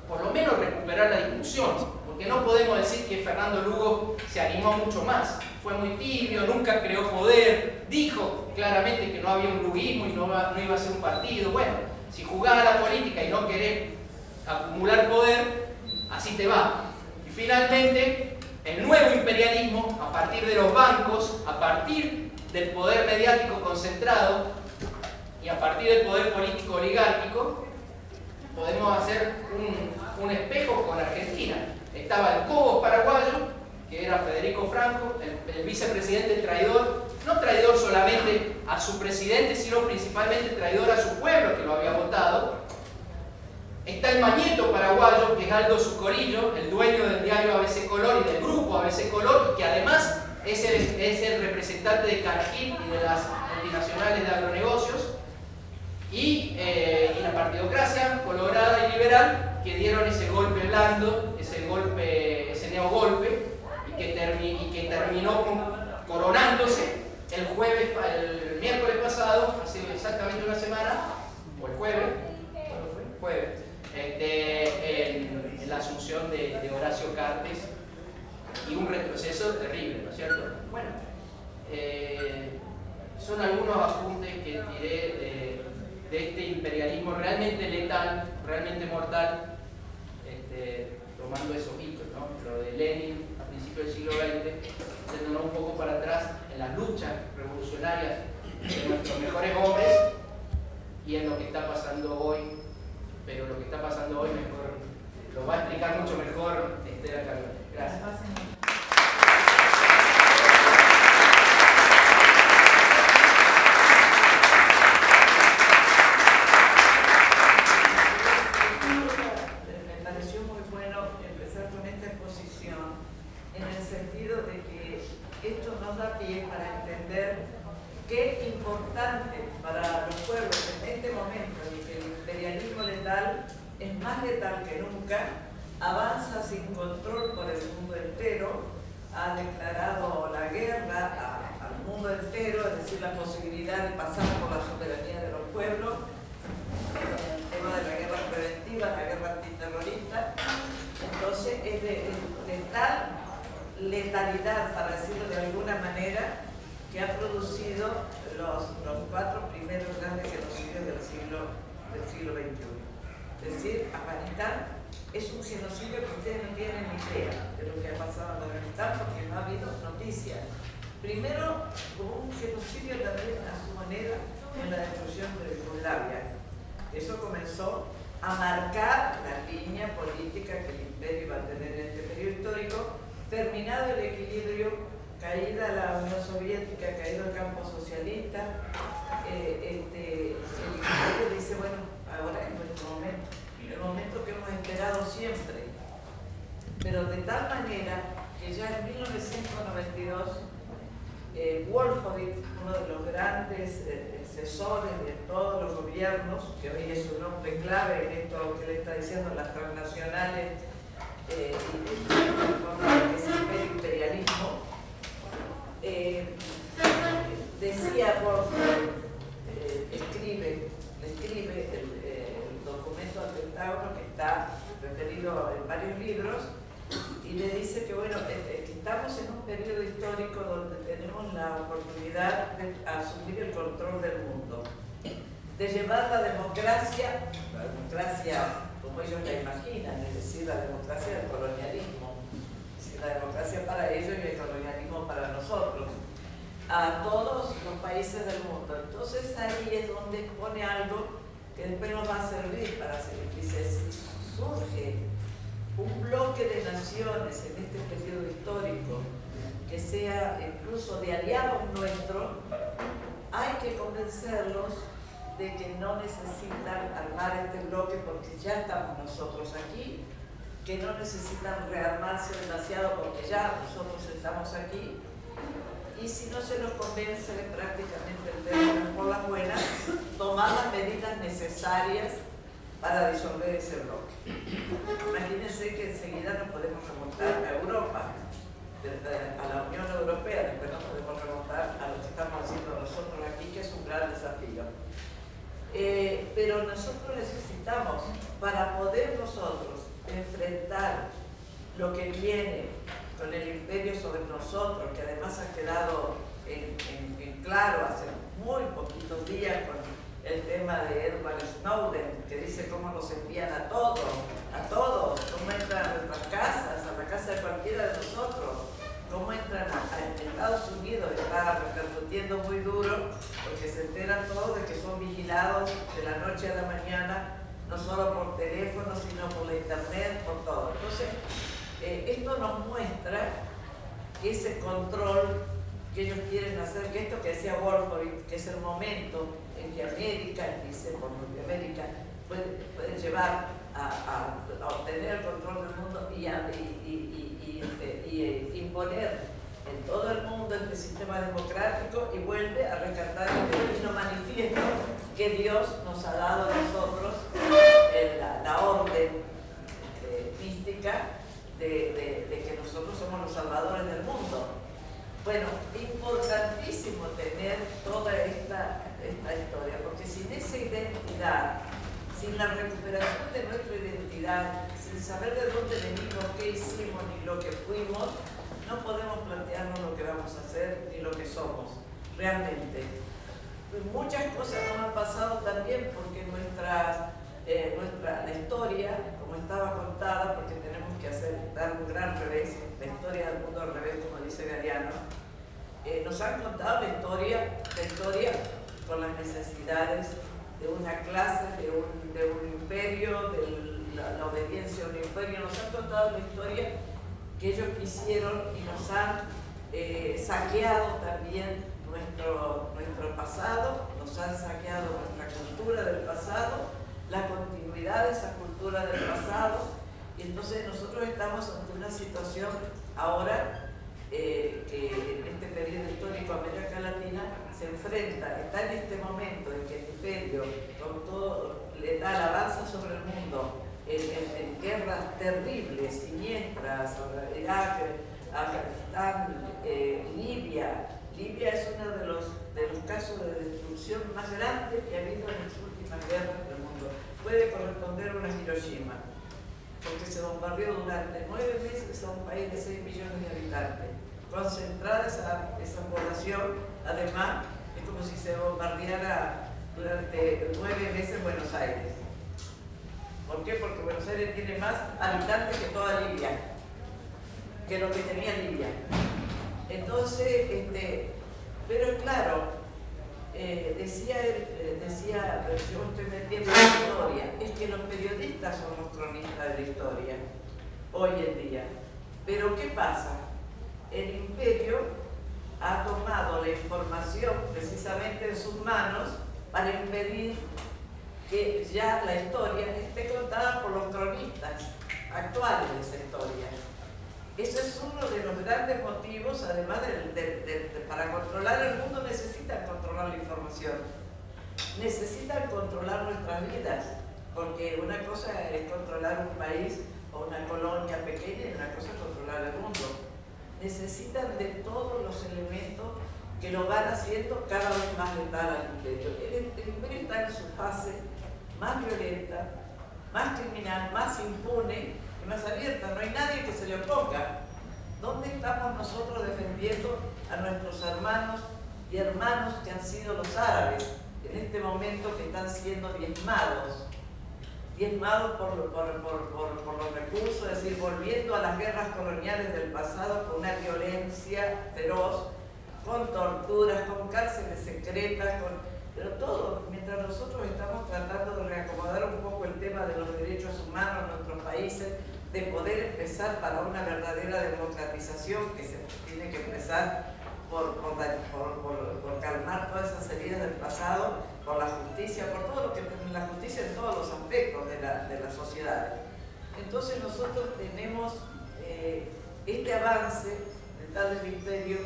por lo menos, recuperar la discusión, porque no podemos decir que Fernando Lugo se animó mucho más. Fue muy tibio, nunca creó poder, dijo claramente que no había un luguismo y no iba a ser un partido. Bueno, si jugás a la política y no querés acumular poder, así te va. Y finalmente, el nuevo imperialismo, a partir de los bancos, a partir del poder mediático concentrado y a partir del poder político oligárquico, podemos hacer un espejo con Argentina. Estaba el Cobos paraguayo, que era Federico Franco, el vicepresidente traidor, no traidor solamente a su presidente, sino principalmente traidor a su pueblo que lo había votado. Está el Mañeto paraguayo, que es Aldo Zucorillo, el dueño del diario ABC Color y del grupo ABC Color, y que además es el representante de Cargill y de las multinacionales de agronegocios, y la partidocracia colorada y liberal, que dieron ese golpe blando, ese neogolpe, y que terminó coronándose el miércoles pasado, hace exactamente una semana, o el jueves, en la asunción de Horacio Cartes, y un retroceso terrible, ¿no es cierto? Bueno, son algunos apuntes que tiré de este imperialismo realmente letal, realmente mortal, tomando esos hitos, ¿no? Lo de Lenin a principios del siglo XX, yéndonos un poco para atrás en las luchas revolucionarias de nuestros mejores hombres y en lo que está pasando hoy pero lo que está pasando hoy mejor lo va a explicar mucho mejor Estela Carlone. Gracias. Me pareció muy bueno empezar con esta exposición en el sentido de que esto nos da pie para entender qué importante para los pueblos en este momento en que el imperialismo letal es más letal que nunca, avanza sin control por el mundo entero, ha declarado la guerra al mundo entero, es decir, la posibilidad de pasar por la soberanía de los pueblos, el tema de la guerra preventiva, la guerra antiterrorista. Entonces es de tal letalidad, para decirlo de alguna manera, que ha producido los 4 primeros grandes genocidios del siglo XXI. Es decir, Afganistán es un genocidio que ustedes no tienen ni idea de lo que ha pasado en Afganistán, porque no ha habido noticias. Primero, hubo un genocidio también a su manera en la destrucción de Yugoslavia. Eso comenzó a marcar la línea política que el imperio iba a tener en este periodo histórico. Terminado el equilibrio, caída la Unión Soviética, caído el campo socialista, el imperio dice, bueno, ahora es nuestro momento, el momento que hemos esperado siempre. Pero de tal manera que ya en 1992, Wolfowitz, uno de los grandes asesores de todos los gobiernos, que hoy es un hombre clave en esto que le está diciendo las transnacionales y que es el imperialismo, decía Wolfowitz, escribe el documento al Pentágono que está referido en varios libros, y le dice que bueno, que estamos en un periodo histórico donde tenemos la oportunidad de asumir el control del mundo, de llevar la democracia como ellos la imaginan, es decir, la democracia del colonialismo, es decir, la democracia para ellos y el colonialismo para nosotros, a todos los países del mundo. Entonces ahí es donde pone algo que después nos va a servir para seguir. Dice, si surge un bloque de naciones en este periodo histórico que sea incluso de aliados nuestros, hay que convencerlos de que no necesitan armar este bloque porque ya estamos nosotros aquí, que no necesitan rearmarse demasiado porque ya nosotros estamos aquí, y si no se los convence prácticamente el término por las buenas, tomar las medidas necesarias para disolver ese bloque. Imagínense que enseguida nos podemos remontar a Europa, a la Unión Europea, después nos podemos remontar a lo que estamos haciendo nosotros aquí, que es un gran desafío. Pero nosotros necesitamos, para poder nosotros enfrentar lo que viene con el imperio sobre nosotros, que además ha quedado en claro hace muy poquitos días con el tema de Edward Snowden, que dice cómo nos envían a todos, cómo entran a nuestras casas, a la casa de cualquiera de nosotros, cómo entran a Estados Unidos. Está repercutiendo muy duro porque se enteran todos de que son vigilados de la noche a la mañana, no solo por teléfono, sino por la internet, por todo. Entonces, esto nos muestra que ese control que ellos quieren hacer, que esto que decía Wolfowitz, que es el momento en que América, dice por América, puede llevar a obtener el control del mundo y imponer en todo el mundo este sistema democrático, y vuelve a rescatar el divino manifiesto que Dios nos ha dado a nosotros, la orden mística de que nosotros somos los salvadores del mundo. Bueno, importantísimo tener toda esta historia, porque sin esa identidad, sin la recuperación de nuestra identidad, sin saber de dónde venimos, qué hicimos ni lo que fuimos, no podemos plantearnos lo que vamos a hacer ni lo que somos realmente. Muchas cosas nos han pasado también porque la historia, como estaba contada, porque tenemos que dar un gran revés, la historia del mundo al revés, como dice Galeano, nos han contado la historia con las necesidades de una clase, de un imperio, de la obediencia a un imperio. Nos han contado la historia que ellos quisieron y nos han saqueado también nuestro pasado, nos han saqueado nuestra cultura del pasado, la continuidad de esa cultura del pasado, y entonces nosotros estamos ante una situación ahora que en este periodo histórico América Latina se enfrenta, está en este momento en que el imperio con todo letal avanza sobre el mundo en guerras terribles, siniestras, Irak, Afganistán, Libia. Libia es uno de los casos de destrucción más grandes que ha habido en las últimas guerras del mundo. Puede corresponder a una Hiroshima, porque se bombardeó durante 9 meses a un país de 6 millones de habitantes. Concentrada esa población, además, es como si se bombardeara durante 9 meses Buenos Aires. ¿Por qué? Porque Buenos Aires tiene más habitantes que toda Libia, que lo que tenía Libia. Entonces, pero claro, decía, yo estoy metiendo en la historia, es que los periodistas son los cronistas de la historia, hoy en día. Pero ¿qué pasa? El imperio ha tomado la información precisamente en sus manos para impedir que ya la historia esté contada por los cronistas actuales de esa historia. Eso es uno de los grandes motivos, además para controlar el mundo necesitan controlar la información, necesitan controlar nuestras vidas, porque una cosa es controlar un país o una colonia pequeña y una cosa es controlar el mundo. Necesitan de todos los elementos que lo van haciendo cada vez más letal al imperio. El imperio está en su fase más violenta, más criminal, más impune y más abierta. No hay nadie que se le oponga. ¿Dónde estamos nosotros defendiendo a nuestros hermanos y hermanos que han sido los árabes en este momento, que están siendo diezmados por los recursos, es decir, volviendo a las guerras coloniales del pasado con una violencia feroz, con torturas, con cárceles secretas, pero todo, mientras nosotros estamos tratando de reacomodar un poco el tema de los derechos humanos en nuestros países, de poder empezar para una verdadera democratización que se tiene que empezar por calmar todas esas heridas del pasado, por la justicia, por todo lo que la justicia en todos los aspectos de la sociedad. Entonces nosotros tenemos este avance de tal del imperio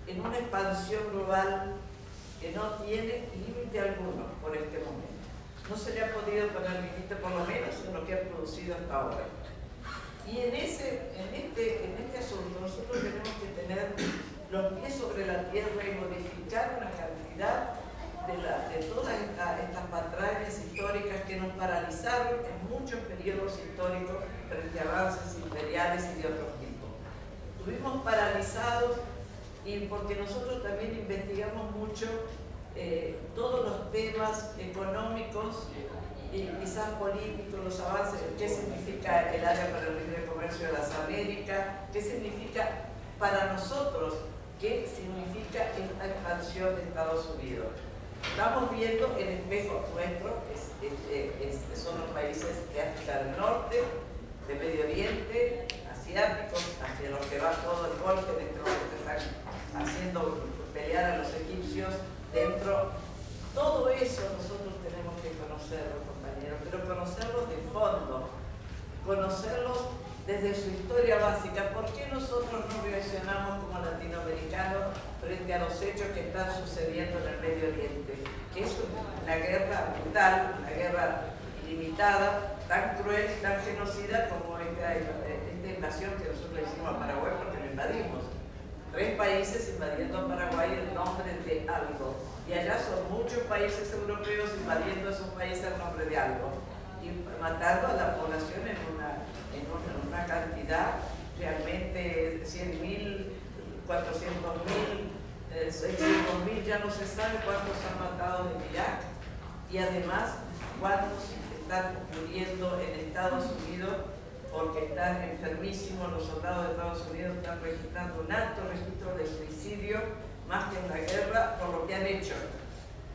en una expansión global que no tiene límite alguno por este momento. No se le ha podido poner límite, por lo menos en lo que ha producido hasta ahora. Y en este asunto nosotros tenemos que tener los pies sobre la tierra y modificar una cantidad de todas estas patrañas históricas que nos paralizaron en muchos periodos históricos frente a avances imperiales y de otros tipos. Estuvimos paralizados y porque nosotros también investigamos mucho todos los temas económicos y quizás políticos, los avances, qué significa el área para el libre comercio de las Américas, qué significa para nosotros, qué significa esta expansión de Estados Unidos. Estamos viendo el espejo nuestro, son los países de África del Norte, de Medio Oriente, asiáticos, hacia los que va todo el golpe, en este momento están haciendo pelear a los egipcios dentro. Todo eso nosotros tenemos que conocerlo, compañeros, pero conocerlos de fondo, conocerlos desde su historia básica. ¿Por qué nosotros no reaccionamos como latinoamericanos frente a los hechos que están sucediendo en el Medio Oriente? Que es una guerra brutal, una guerra ilimitada, tan cruel y tan genocida como esta invasión que nosotros le hicimos a Paraguay, porque lo invadimos. 3 países invadiendo a Paraguay en nombre de algo. Y allá son muchos países europeos invadiendo esos países en nombre de algo. Y matando a la población en una cantidad realmente 100.000, 400.000, 600.000, ya no se sabe cuántos han matado en Irak. Y además, cuántos están muriendo en Estados Unidos porque están enfermísimos. Los soldados de Estados Unidos están registrando un alto registro de suicidio, más que en la guerra, por lo que han hecho.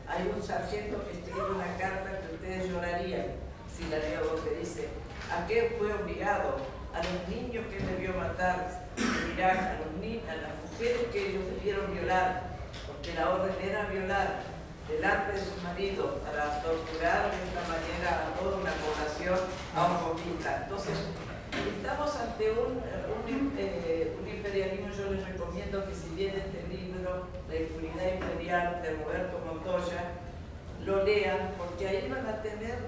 Hay un sargento que escribe una carta que ustedes llorarían si la leo, donde dice: ¿a qué fue obligado? A los niños que debió matar en Irak, a las mujeres que ellos debieron violar, porque la orden era violar delante de su marido para torturar de esta manera a toda una población amazónica. Entonces, estamos ante un imperialismo. Yo les recomiendo que, si bien este libro, La impunidad imperial, de Roberto Montoya, lo lean, porque ahí van a tener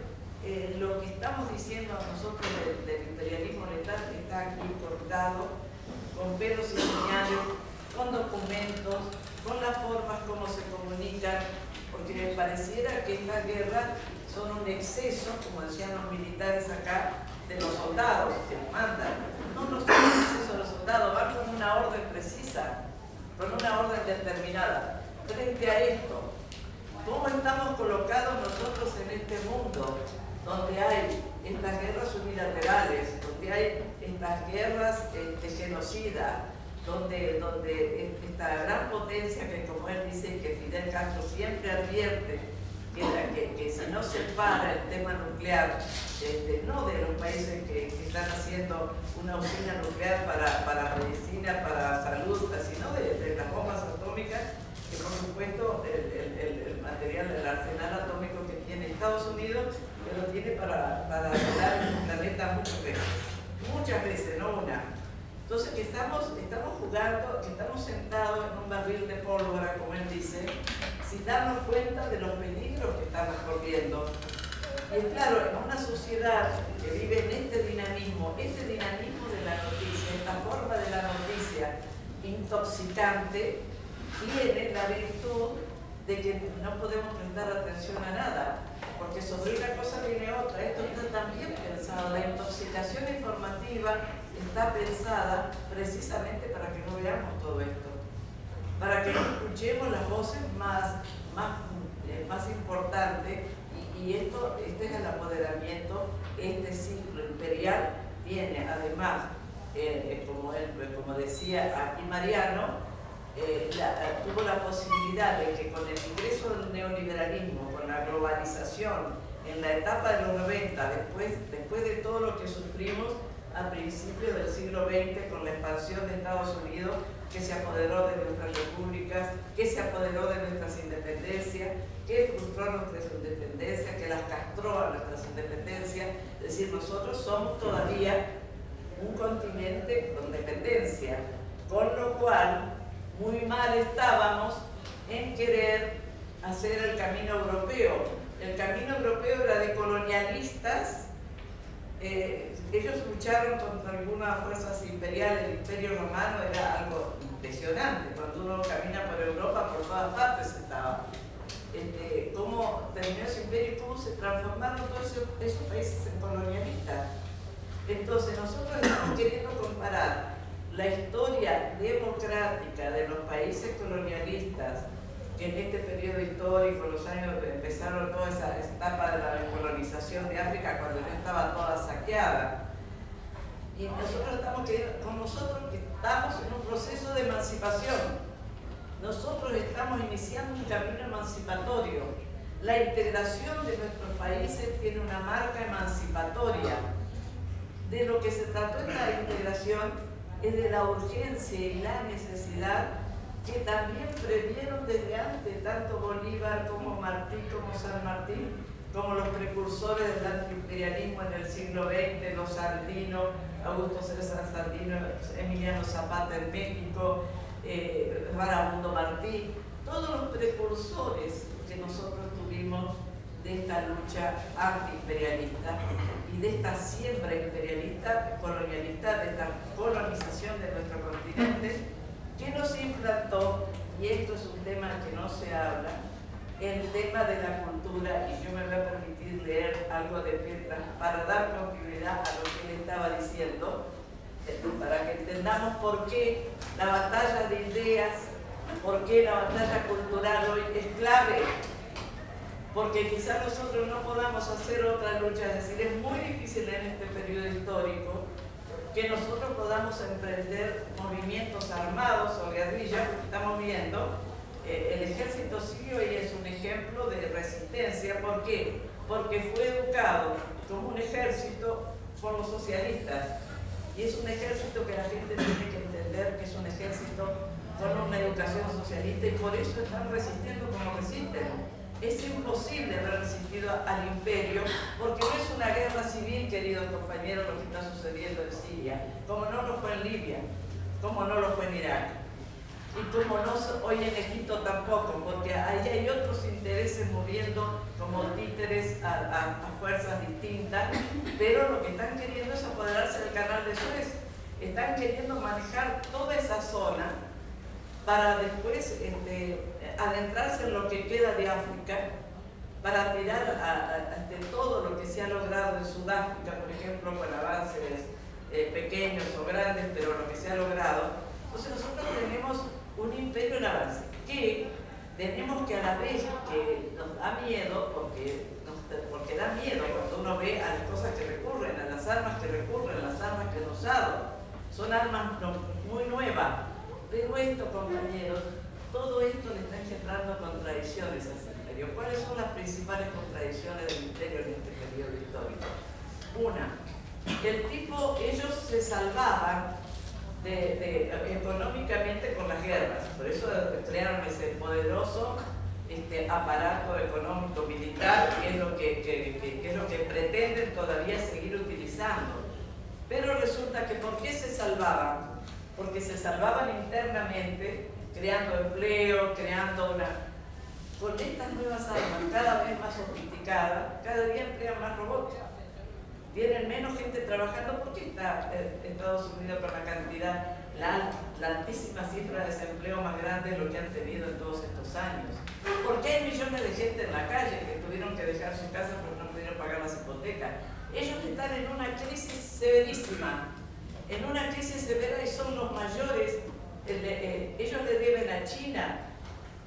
lo que estamos diciendo nosotros del imperialismo letal, que está aquí cortado, con pelos y señales, con documentos, con las formas como se comunican, porque me pareciera que estas guerras son un exceso, como decían los militares acá, de los soldados que mandan. No son un exceso de los soldados, van con una orden precisa, con una orden determinada. Frente a esto, ¿cómo estamos colocados nosotros en este mundo, donde hay estas guerras unilaterales, donde hay estas guerras genocidas, donde esta gran potencia que, como él dice, que Fidel Castro siempre advierte que si no se para el tema nuclear, no de los países que están haciendo una usina nuclear para medicina, para salud, sino de las bombas atómicas, que por supuesto el material, el arsenal atómico que tiene Estados Unidos, que lo tiene para dañar el planeta muchas veces, no una. Entonces, que estamos jugando, que estamos sentados en un barril de pólvora, como él dice, sin darnos cuenta de los peligros que estamos corriendo. Y es claro, en una sociedad que vive en este dinamismo de la noticia, esta forma de la noticia intoxicante, tiene la virtud de que no podemos prestar atención a nada, porque sobre una cosa viene otra. Esto está también pensado, la intoxicación informativa está pensada precisamente para que no veamos todo esto, para que no escuchemos las voces más importantes, y este es el apoderamiento. Este ciclo imperial tiene además, como decía aquí Mariano, tuvo la posibilidad de que con el ingreso del neoliberalismo, con la globalización, en la etapa de los 90, después de todo lo que sufrimos a principios del siglo XX, con la expansión de Estados Unidos, que se apoderó de nuestras repúblicas, que se apoderó de nuestras independencias, que frustró nuestras independencias, que las castró a nuestras independencias. Es decir, nosotros somos todavía un continente con dependencia, con lo cual muy mal estábamos en querer hacer el camino europeo. El camino europeo era de colonialistas. Ellos lucharon contra algunas fuerzas imperiales. El Imperio Romano era algo impresionante. Cuando uno camina por Europa, por todas partes estaba. Cómo terminó ese imperio y cómo se transformaron todos esos países en colonialistas. Entonces, nosotros estamos queriendo comparar la historia democrática de los países colonialistas, que en este periodo histórico, los años que empezaron toda esa etapa de la descolonización de África, cuando ya estaba toda saqueada. Y nosotros estamos en un proceso de emancipación. Nosotros estamos iniciando un camino emancipatorio. La integración de nuestros países tiene una marca emancipatoria. De lo que se trató esta integración es de la urgencia y la necesidad que también previeron desde antes tanto Bolívar como Martí, como San Martín, como los precursores del antiimperialismo en el siglo XX, los Sandinos, Augusto César Sandino, Emiliano Zapata en México, Varamundo Martí, todos los precursores que nosotros tuvimos de esta lucha antiimperialista y de esta siembra imperialista, colonialista, de esta colonización de nuestro continente, que nos implantó, y esto es un tema que no se habla, el tema de la cultura. Y yo me voy a permitir leer algo de Petra para dar continuidad a lo que él estaba diciendo, para que entendamos por qué la batalla de ideas, por qué la batalla cultural hoy es clave. Porque quizás nosotros no podamos hacer otra lucha, es decir, es muy difícil en este periodo histórico que nosotros podamos emprender movimientos armados o guerrillas, porque estamos viendo El ejército sirio hoy es un ejemplo de resistencia. ¿Por qué? Porque fue educado como un ejército por los socialistas. Y es un ejército que la gente tiene que entender que es un ejército con una educación socialista, y por eso están resistiendo como resisten. Es imposible haber resistido al imperio, porque no es una guerra civil, queridos compañeros, lo que está sucediendo en Siria, como no lo fue en Libia, como no lo fue en Irak, y como no hoy en Egipto tampoco, porque ahí hay otros intereses moviendo como títeres a fuerzas distintas, pero lo que están queriendo es apoderarse del canal de Suez. Están queriendo manejar toda esa zona para después adentrarse en lo que queda de África, para tirar ante todo lo que se ha logrado en Sudáfrica, por ejemplo, con avances pequeños o grandes, pero lo que se ha logrado. Entonces nosotros tenemos un imperio en avance, que tenemos que a la vez que nos da miedo, porque da miedo cuando uno ve a las cosas que recurren, a las armas que recurren, a las armas que han usado. Son armas muy nuevas. Pero esto, compañeros, todo esto le está engendrando contradicciones a ese imperio. ¿Cuáles son las principales contradicciones del imperio en este periodo histórico? Una, ellos se salvaban económicamente con las guerras, por eso crearon ese poderoso aparato económico militar, que es lo que pretenden todavía seguir utilizando. Pero resulta que ¿por qué se salvaban? Porque se salvaban internamente, creando empleo, con estas nuevas armas cada vez más sofisticadas, cada día emplean más robots. Tienen menos gente trabajando. ¿Por qué está Estados Unidos con la cantidad, la altísima cifra de desempleo más grande de lo que han tenido en todos estos años? Porque hay millones de gente en la calle que tuvieron que dejar su casa porque no pudieron pagar las hipotecas. Ellos están en una crisis severísima, en una crisis severa, y son los mayores. Ellos le deben a China,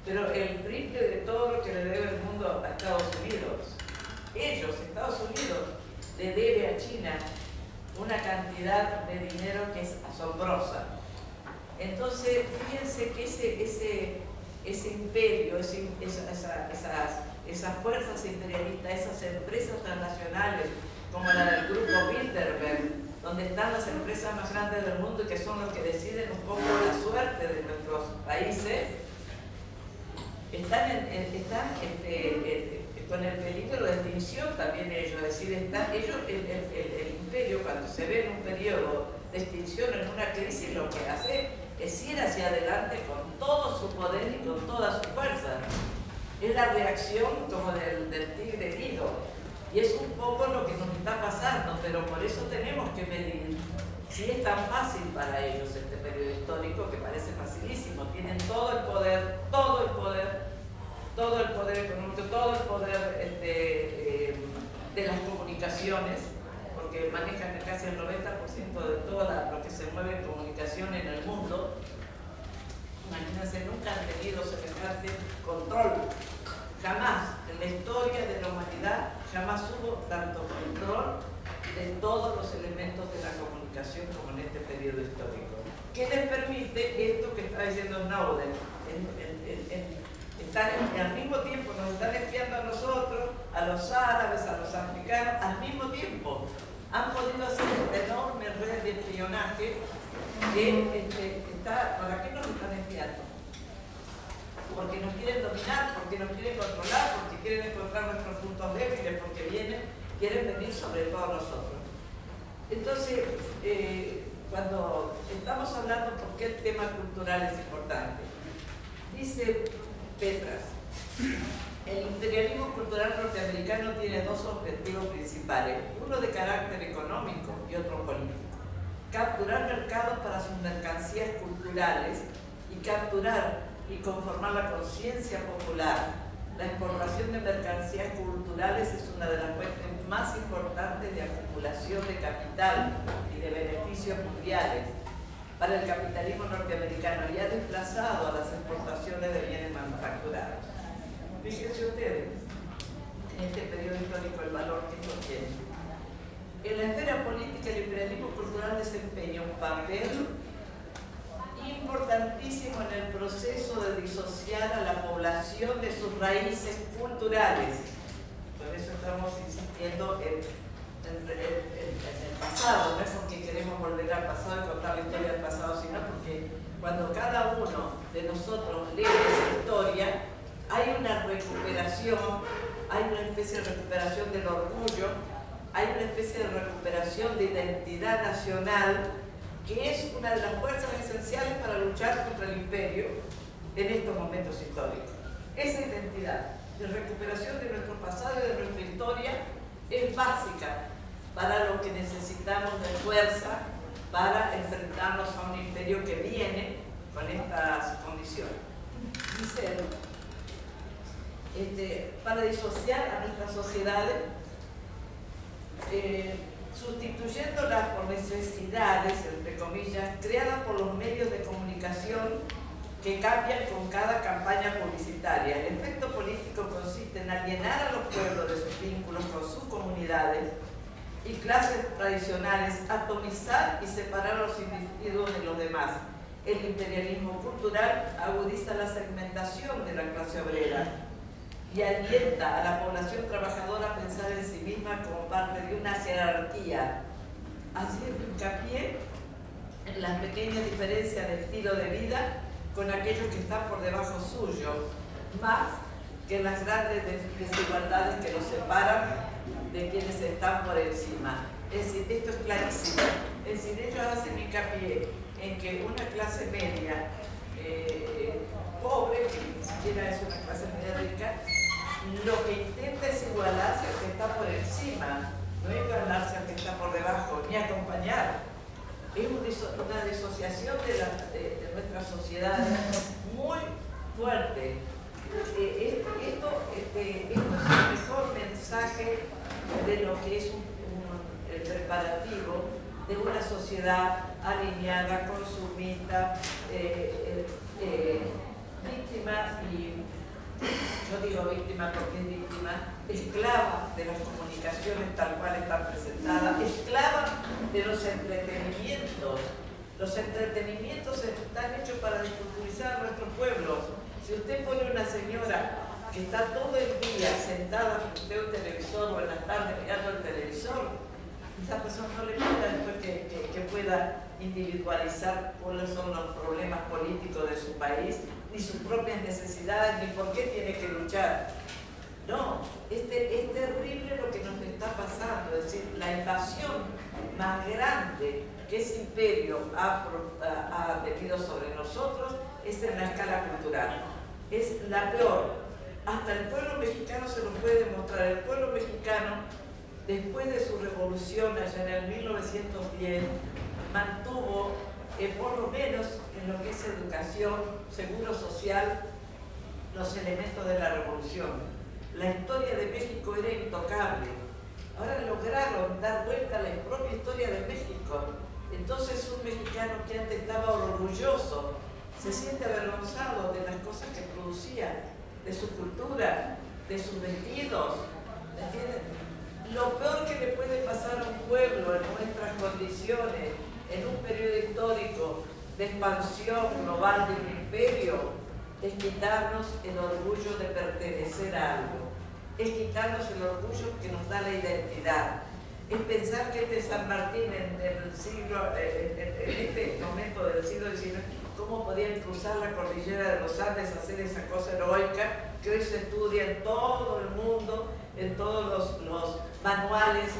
pero el triple de todo lo que le debe el mundo a Estados Unidos. Estados Unidos, le debe a China una cantidad de dinero que es asombrosa. Entonces, fíjense que ese imperio, esas fuerzas imperialistas, esas empresas transnacionales, como la del grupo Bilderberg, donde están las empresas más grandes del mundo y que son los que deciden un poco la suerte de nuestros países, están con el peligro de extinción también ellos. Es decir, el imperio, cuando se ve en un periodo de extinción, en una crisis, lo que hace es ir hacia adelante con todo su poder y con toda su fuerza. Es la reacción como del tigre herido. Y es un poco lo que nos está pasando, pero por eso tenemos que medir si es tan fácil para ellos este periodo histórico, que parece facilísimo. Tienen todo el poder económico, todo el poder de las comunicaciones, porque manejan casi el 90% de todo lo que se mueve en comunicación en el mundo. Imagínense, nunca han tenido semejante control. Jamás en la historia de la humanidad, jamás hubo tanto control de todos los elementos de la comunicación como en este periodo histórico. ¿Qué les permite esto que está diciendo Snowden? Al mismo tiempo nos están espiando a nosotros, a los árabes, a los africanos, al mismo tiempo. Han podido hacer una enorme red de espionaje que ¿para qué nos están espiando? Porque nos quieren dominar, porque nos quieren controlar, porque quieren encontrar nuestros puntos débiles, porque quieren venir sobre todos nosotros. Entonces, cuando estamos hablando por qué el tema cultural es importante, dice Petras, el imperialismo cultural norteamericano tiene dos objetivos principales, uno de carácter económico y otro político: capturar mercados para sus mercancías culturales y capturar y conformar la conciencia popular. La exportación de mercancías culturales es una de las fuentes más importantes de acumulación de capital y de beneficios mundiales para el capitalismo norteamericano, y ha desplazado a las exportaciones de bienes manufacturados. Fíjense ustedes, en este periodo histórico, el valor que esto tiene. En la esfera política, el imperialismo cultural desempeña un papel importantísimo en el proceso de disociar a la población de sus raíces culturales. Por eso estamos insistiendo en el pasado, no es porque queremos volver al pasado y contar la historia del pasado, sino porque cuando cada uno de nosotros lee esa historia, hay una recuperación, hay una especie de recuperación del orgullo, hay una especie de recuperación de identidad nacional, que es una de las fuerzas esenciales para luchar contra el imperio en estos momentos históricos. Esa identidad de recuperación de nuestro pasado y de nuestra historia es básica para lo que necesitamos de fuerza para enfrentarnos a un imperio que viene con estas condiciones. Dice, para disociar a nuestras sociedades, sustituyéndolas por necesidades, entre comillas, creadas por los medios de comunicación que cambian con cada campaña publicitaria. El efecto político consiste en alienar a los pueblos de sus vínculos con sus comunidades y clases tradicionales, atomizar y separar a los individuos de los demás. El imperialismo cultural agudiza la segmentación de la clase obrera y alienta a la población trabajadora a pensar en sí misma como parte de una jerarquía, haciendo hincapié en las pequeñas diferencias de estilo de vida con aquellos que están por debajo suyo, más que en las grandes desigualdades que los separan de quienes están por encima. Es decir, esto es clarísimo. Es decir, ellos hacen hincapié en que una clase media pobre, que ni siquiera es una clase media rica, lo que intenta es igualarse al que está por encima, no igualarse al que está por debajo, ni acompañar. Es una disociación de nuestra sociedad muy fuerte. Esto es el mejor mensaje de lo que es el preparativo de una sociedad alineada, consumista, víctima, y yo digo víctima porque es víctima, esclava de las comunicaciones tal cual están presentadas, esclava de los entretenimientos. Los entretenimientos están hechos para desculturizar a nuestros pueblos. Si usted pone una señora que está todo el día sentada frente a un televisor o en la tarde mirando el televisor, esa persona no le queda después que pueda individualizar cuáles son los problemas políticos de su país, ni sus propias necesidades, ni por qué tiene que luchar. No, es terrible lo que nos está pasando. Es decir, la invasión más grande que ese imperio ha tenido sobre nosotros es en la escala cultural. Es la peor. Hasta el pueblo mexicano se lo puede demostrar. El pueblo mexicano, después de su revolución allá en el 1910, mantuvo, por lo menos en lo que es educación, seguro social, los elementos de la revolución. La historia de México era intocable. Ahora lograron dar vuelta a la propia historia de México. Entonces un mexicano que antes estaba orgulloso se siente avergonzado de las cosas que producía, de su cultura, de sus vestidos. ¿Entienden? Lo peor que le puede pasar a un pueblo en nuestras condiciones, en un periodo histórico de expansión global de un imperio, es quitarnos el orgullo de pertenecer a algo, es quitarnos el orgullo que nos da la identidad, es pensar que este San Martín en este momento del siglo XIX, cómo podían cruzar la cordillera de los Andes, hacer esa cosa heroica que hoy se estudia en todo el mundo, en todos los manuales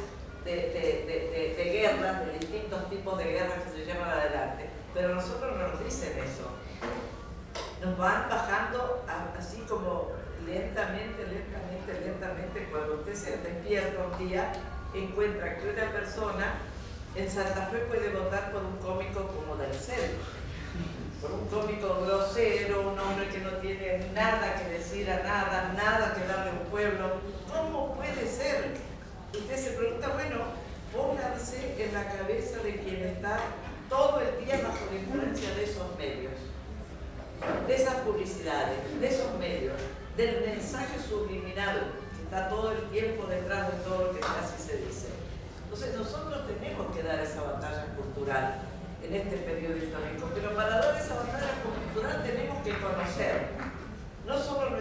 de guerras, de distintos tipos de guerras que se llevan adelante. Pero nosotros no nos dicen eso. Nos van bajando así como lentamente, cuando usted se despierta un día, encuentra que una persona en Santa Fe puede votar por un cómico como Delcel, por un cómico grosero, un hombre que no tiene nada que decir a nada, nada que darle a un pueblo. ¿Cómo puede ser? Usted se pregunta, bueno, pónganse en la cabeza de quien está todo el día bajo la influencia de esos medios, de esas publicidades, de esos medios, del mensaje subliminal que está todo el tiempo detrás de todo lo que casi se dice. Entonces nosotros tenemos que dar esa batalla cultural en este periodo histórico, pero para dar esa batalla cultural tenemos que conocer no solo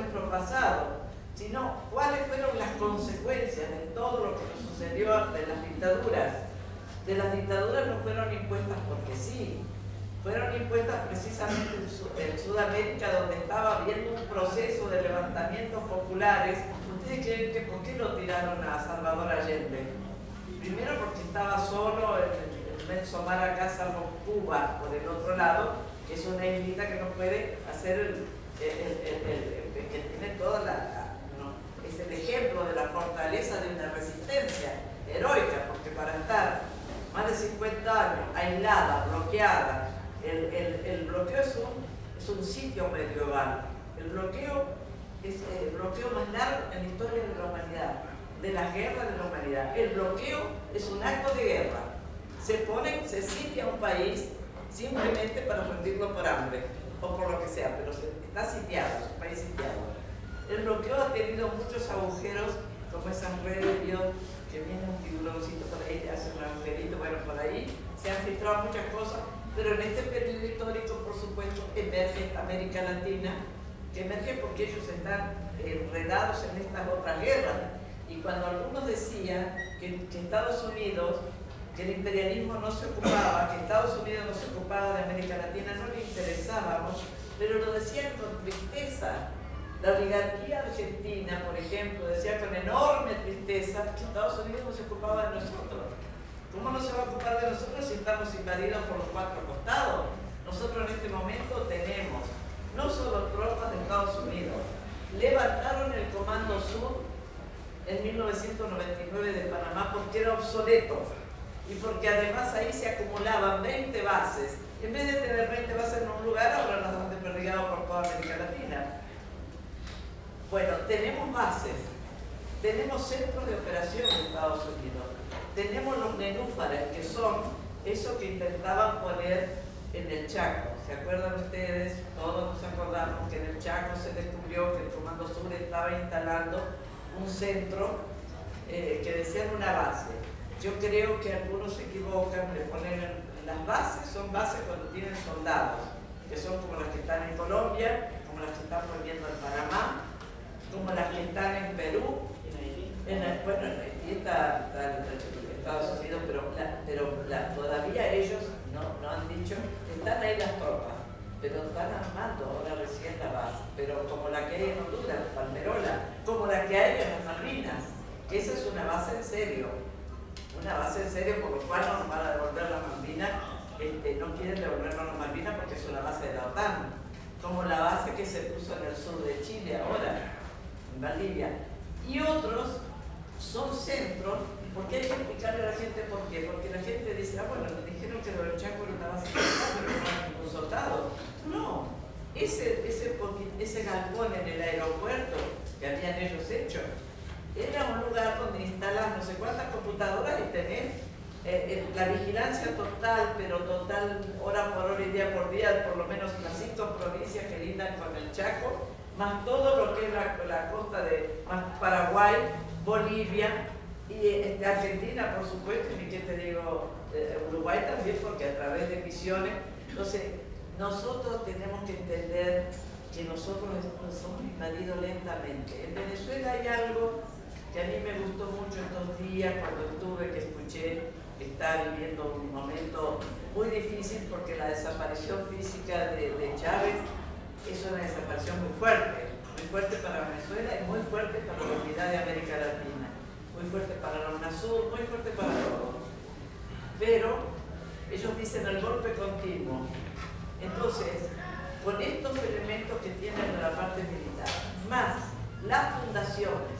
fueron impuestas porque sí, fueron impuestas precisamente en Sudamérica, donde estaba habiendo un proceso de levantamientos populares. ¿Ustedes creen que por qué lo tiraron a Salvador Allende? Primero porque estaba solo el inmenso mar acá, salvo Cuba por el otro lado, que es una islita que no puede hacer que tiene toda es el ejemplo de la fortaleza de una resistencia heroica, porque para estar más de 50 años aislada, bloqueada, el bloqueo es un sitio medieval. El bloqueo es el bloqueo más largo en la historia de la humanidad, de las guerras de la humanidad. El bloqueo es un acto de guerra. Se sitia un país simplemente para rendirlo por hambre o por lo que sea, pero está sitiado, es un país sitiado. El bloqueo ha tenido muchos agujeros, como esas redes, que viene un tiburoncito por ahí, te hace un agujerito, bueno, por ahí se han filtrado muchas cosas, pero en este periodo histórico, por supuesto, emerge esta América Latina, que emerge porque ellos están enredados en estas otras guerras. Y cuando algunos decían que Estados Unidos, que el imperialismo no se ocupaba, que Estados Unidos no se ocupaba de América Latina, no le interesábamos, pero lo decían con tristeza. La oligarquía argentina, por ejemplo, decía con enorme tristeza que Estados Unidos no se ocupaba de nosotros. ¿Cómo no se va a ocupar de nosotros si estamos invadidos por los cuatro costados? Nosotros en este momento tenemos no solo tropas de Estados Unidos, levantaron el Comando Sur en 1999 de Panamá porque era obsoleto y porque además ahí se acumulaban 20 bases. En vez de tener 20 bases en un lugar, ahora las han desperdigado por toda América Latina. Bueno, tenemos bases, tenemos centros de operación en Estados Unidos, tenemos los nenúfares, que son eso que intentaban poner en el Chaco. ¿Se acuerdan ustedes? Todos nos acordamos que en el Chaco se descubrió que el Comando Sur estaba instalando un centro que decían una base. Yo creo que algunos se equivocan, le ponen las bases, son bases cuando tienen soldados, que son como las que están en Colombia, como las que están poniendo en Panamá, como las que están en Perú, bueno, en Haití está Estados Unidos, pero todavía ellos no han dicho, están ahí las tropas, pero están armando ahora recién la base, pero como la que hay en Honduras, Palmerola, como la que hay en las Malvinas, que esa es una base en serio, por lo cual no nos van a devolver las Malvinas, no quieren devolvernos las Malvinas porque es una base de la OTAN, como la base que se puso en el sur de Chile ahora, en Valdivia, y otros son centros, porque hay que explicarle a la gente por qué, porque la gente dice, bueno, nos dijeron que lo del Chaco era una base militar, pero no hay ningún soldado. No, ese galpón en el aeropuerto que habían ellos hecho, era un lugar donde instalan no sé cuántas computadoras y tenés la vigilancia total, pero total, hora por hora y día por día, por lo menos las 5 provincias que lindan con el Chaco, más todo lo que es la costa de Paraguay, Bolivia y Argentina, por supuesto, y que te digo, Uruguay también, porque a través de misiones. Entonces, nosotros tenemos que entender que nosotros somos invadidos lentamente. En Venezuela hay algo que a mí me gustó mucho estos días cuando estuve, que escuché que está viviendo un momento muy difícil porque la desaparición física de Chávez es una desaparición muy fuerte para Venezuela y muy fuerte para la unidad de América Latina, muy fuerte para la UNASUR, muy fuerte para todo. Pero ellos dicen el golpe continuo. Entonces, con estos elementos que tienen la parte militar, más las fundaciones,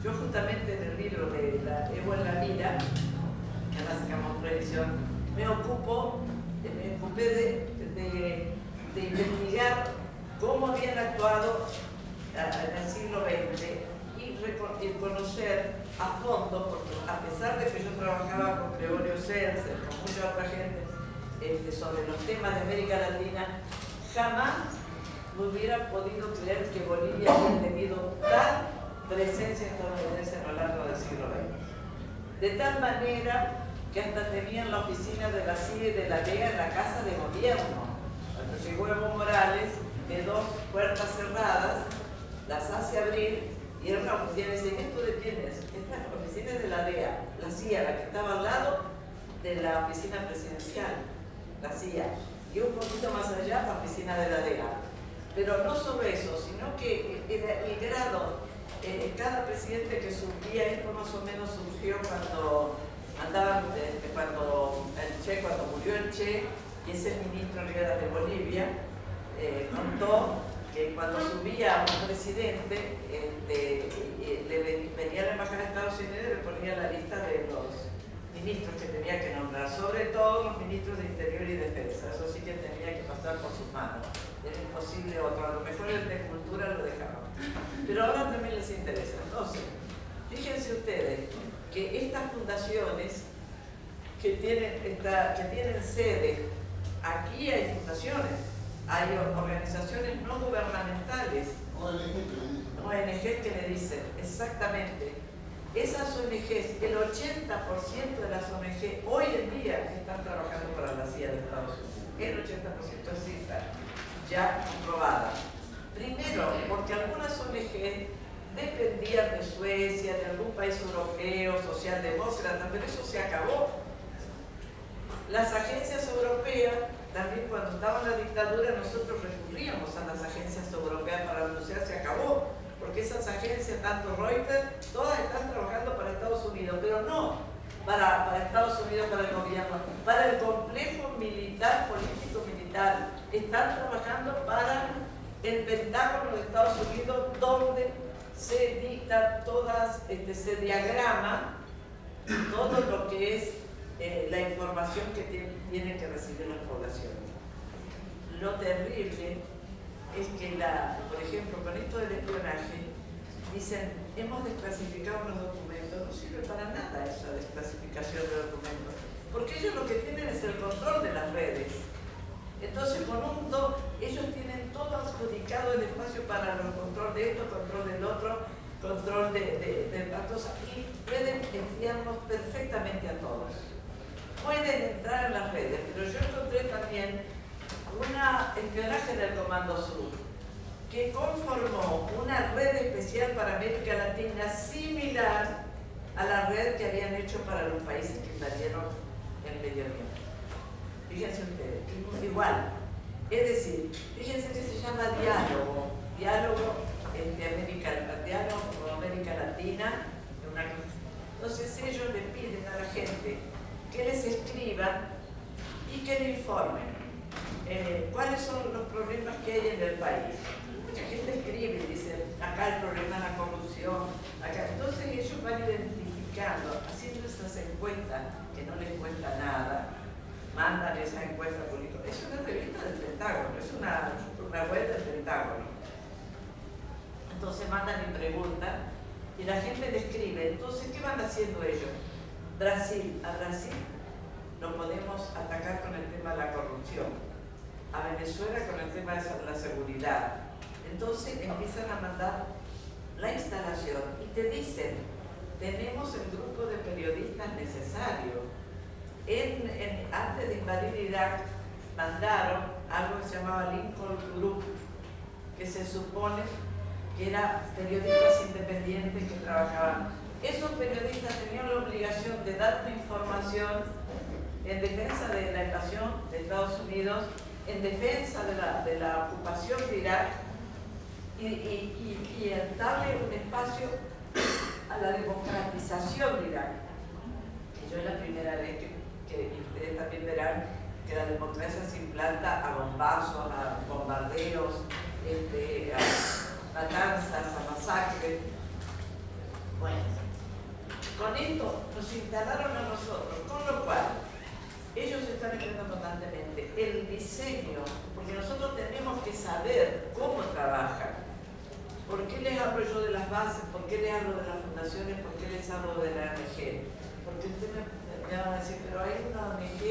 yo justamente en el libro de Evo en la Mira, que ahora sacamos revisión, me ocupé de investigar cómo habían actuado en el siglo XX y conocer a fondo, porque a pesar de que yo trabajaba con Gregorio Seltzer, con mucha otra gente sobre los temas de América Latina, jamás me hubiera podido creer que Bolivia había tenido tal presencia estadounidense a lo largo del siglo XX. De tal manera que hasta tenían la oficina de la CIA y de la DEA en la casa de gobierno. Cuando llegó Evo Morales, de 2 puertas cerradas, las hace abrir Y era una oficina, y dice, ¿esto de quién es? Es la oficina de la DEA, la CIA, la que estaba al lado de la oficina presidencial, la CIA. Y un poquito más allá, la oficina de la DEA. Pero no solo eso, sino que el grado, cada presidente que subía, esto más o menos surgió cuando andaban, cuando murió el Che, y ese ministro Rivera de Bolivia, contó que cuando subía un presidente, venía a la embajada de Estados Unidos y le ponía la lista de los ministros que tenía que nombrar, sobre todo los ministros de Interior y Defensa. Eso sí que tenía que pasar por sus manos. Era imposible otro, a lo mejor el de Cultura lo dejaba. Pero ahora también les interesa. Entonces, fíjense ustedes que estas fundaciones que tienen sede, aquí hay fundaciones, hay organizaciones no gubernamentales, ONG que le dicen, exactamente. Esas ONGs, el 80% de las ONG hoy en día están trabajando para la CIA de Estados Unidos. El 80% es cifra ya comprobada. Primero, porque algunas ONG dependían de Suecia, de algún país europeo, socialdemócrata, pero eso se acabó. Las agencias europeas, también cuando estaba en la dictadura, nosotros recurríamos a las agencias europeas para denunciar, se acabó. Porque esas agencias, tanto Reuters, todas están trabajando para Estados Unidos, pero no para Estados Unidos, para el gobierno, para el complejo militar, político-militar. Están trabajando para el Pentágono de Estados Unidos, donde se dicta todas, se diagrama todo lo que es la información que tienen que recibir las poblaciones. Lo terrible es que, por ejemplo, con esto del espionaje, dicen, hemos desclasificado los documentos. No sirve para nada esa desclasificación de documentos, porque ellos lo que tienen es el control de las redes. Entonces, ellos tienen todo adjudicado el espacio para el control de esto, control del otro, control de datos, y pueden espiarnos perfectamente a todos. Pueden entrar en las redes, pero yo encontré también un espionaje del Comando Sur, que conformó una red especial para América Latina similar a la red que habían hecho para los países que invadieron el Medio Oriente. Fíjense ustedes, igual. Es decir, fíjense que se llama diálogo América Latina. Entonces ellos le piden a la gente que les escriban y que le informen cuáles son los problemas que hay en el país. Mucha gente escribe y dice, acá el problema es la corrupción, acá. Entonces ellos van identificando, haciendo esas encuestas que no les cuesta nada, mandan esa encuesta política. Es una revista del Pentágono, es una web del Pentágono. Entonces mandan y preguntan, y la gente le escribe. Entonces, ¿qué van haciendo ellos? A Brasil lo podemos atacar con el tema de la corrupción, a Venezuela con el tema de la seguridad. Entonces empiezan a mandar la instalación y te dicen, tenemos el grupo de periodistas necesario. Antes de invadir Irak, mandaron algo que se llamaba Lincoln Group, que se supone que eran periodistas independientes que trabajaban. Esos periodistas tenían la obligación de dar información en defensa de la invasión de Estados Unidos, en defensa de la ocupación de Irak y darle un espacio a la democratización de Irak. Y yo es la primera vez que ustedes también verán que la democracia se implanta a bombazos, a bombardeos, a matanzas, a masacres. Bueno, con esto nos instalaron a nosotros, con lo cual ellos están aprendiendo constantemente el diseño, porque nosotros tenemos que saber cómo trabajan. ¿Por qué les hablo yo de las bases? ¿Por qué les hablo de las fundaciones? ¿Por qué les hablo de la ONG? Porque usted me van a decir, pero hay una ONG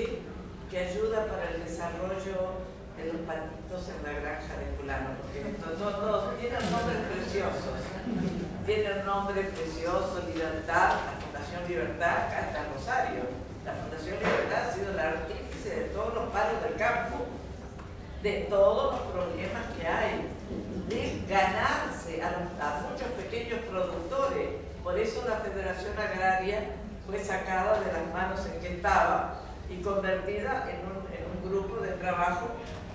que ayuda para el desarrollo de los patitos en la granja de fulano, porque todos tienen nombres preciosos. Tienen nombre precioso, Libertad, la Fundación Libertad, acá está Rosario. La Fundación Libertad ha sido el artífice de todos los paros del campo, de todos los problemas que hay, de ganarse a muchos pequeños productores Federación Agraria fue sacada de las manos en que estaba y convertida en un grupo de trabajo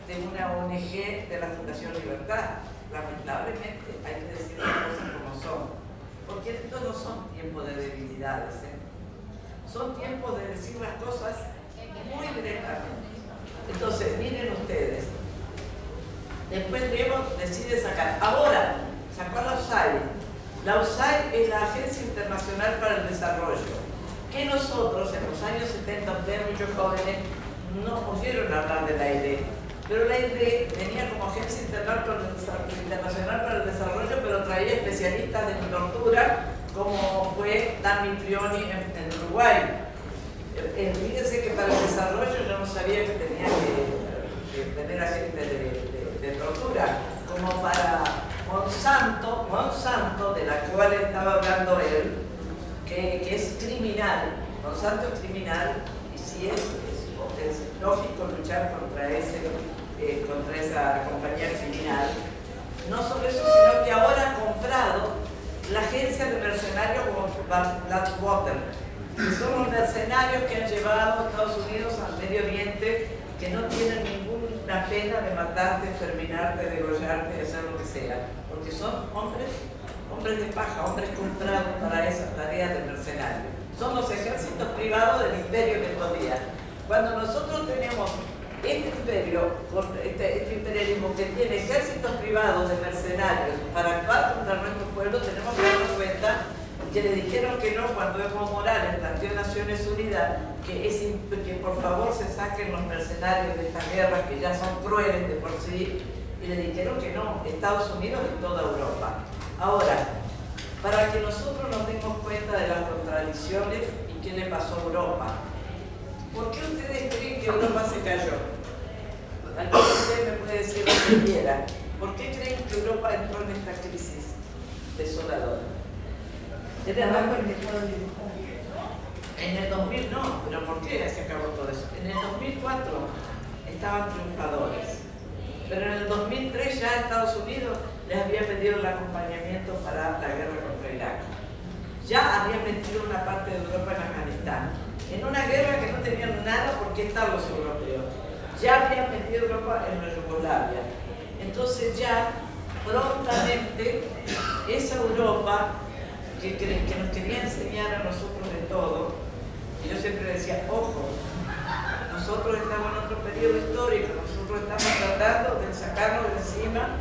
de una ONG de la Fundación Libertad. Lamentablemente hay que decir las cosas como son, porque estos no son tiempos de debilidades, son tiempos de decir las cosas muy directamente. Entonces, miren ustedes, después Levo decide sacar, ahora sacó a la USAID. La USAID es la Agencia Internacional para el Desarrollo, que nosotros en los años 70, ustedes muchos jóvenes no oyeron hablar de la AID, pero la AID venía como Agencia Internacional para el Desarrollo, pero traía especialistas de tortura, como fue Dan Mitrioni en Uruguay. Fíjense que para el desarrollo yo no sabía que tenía que tener agentes de tortura, como para Monsanto, de la cual estaba hablando él, que es criminal. Monsanto es criminal y sí es lógico luchar contra esa compañía criminal. No solo eso, sino que ahora ha comprado la agencia de mercenarios Blackwater, que son los mercenarios que han llevado a Estados Unidos al Medio Oriente, que no tienen ninguna pena de matarte, exterminarte, degollarte, de hacer lo que sea, porque son hombres de paja, hombres comprados para esas tareas de mercenarios. Son los ejércitos privados del imperio que podía. Cuando nosotros tenemos este imperio, este imperialismo que tiene ejércitos privados de mercenarios para actuar contra nuestro pueblo, tenemos que darnos cuenta que le dijeron que no cuando Evo Morales planteó Naciones Unidas que por favor se saquen los mercenarios de estas guerras que ya son crueles de por sí, y le dijeron que no, Estados Unidos y toda Europa. Ahora, para que nosotros nos demos cuenta de las contradicciones y qué le pasó a Europa, ¿por qué ustedes creen que Europa se cayó? Alguien de ustedes me puede decir lo que quiera. ¿Por qué creen que Europa entró en esta crisis desoladora? En el 2000 no, pero ¿por qué se acabó todo eso? En el 2004 estaban triunfadores, pero en el 2003 ya Estados Unidos les había pedido el acompañamiento para la guerra contra Irak. Ya había metido una parte de Europa en Afganistán, en una guerra que no tenían nada por qué estar los europeos. Ya habían metido Europa en la Yugoslavia. Entonces ya prontamente esa Europa que nos quería enseñar a nosotros de todo, y yo siempre decía, ojo, nosotros estamos en otro periodo histórico, nosotros estamos tratando de sacarnos de encima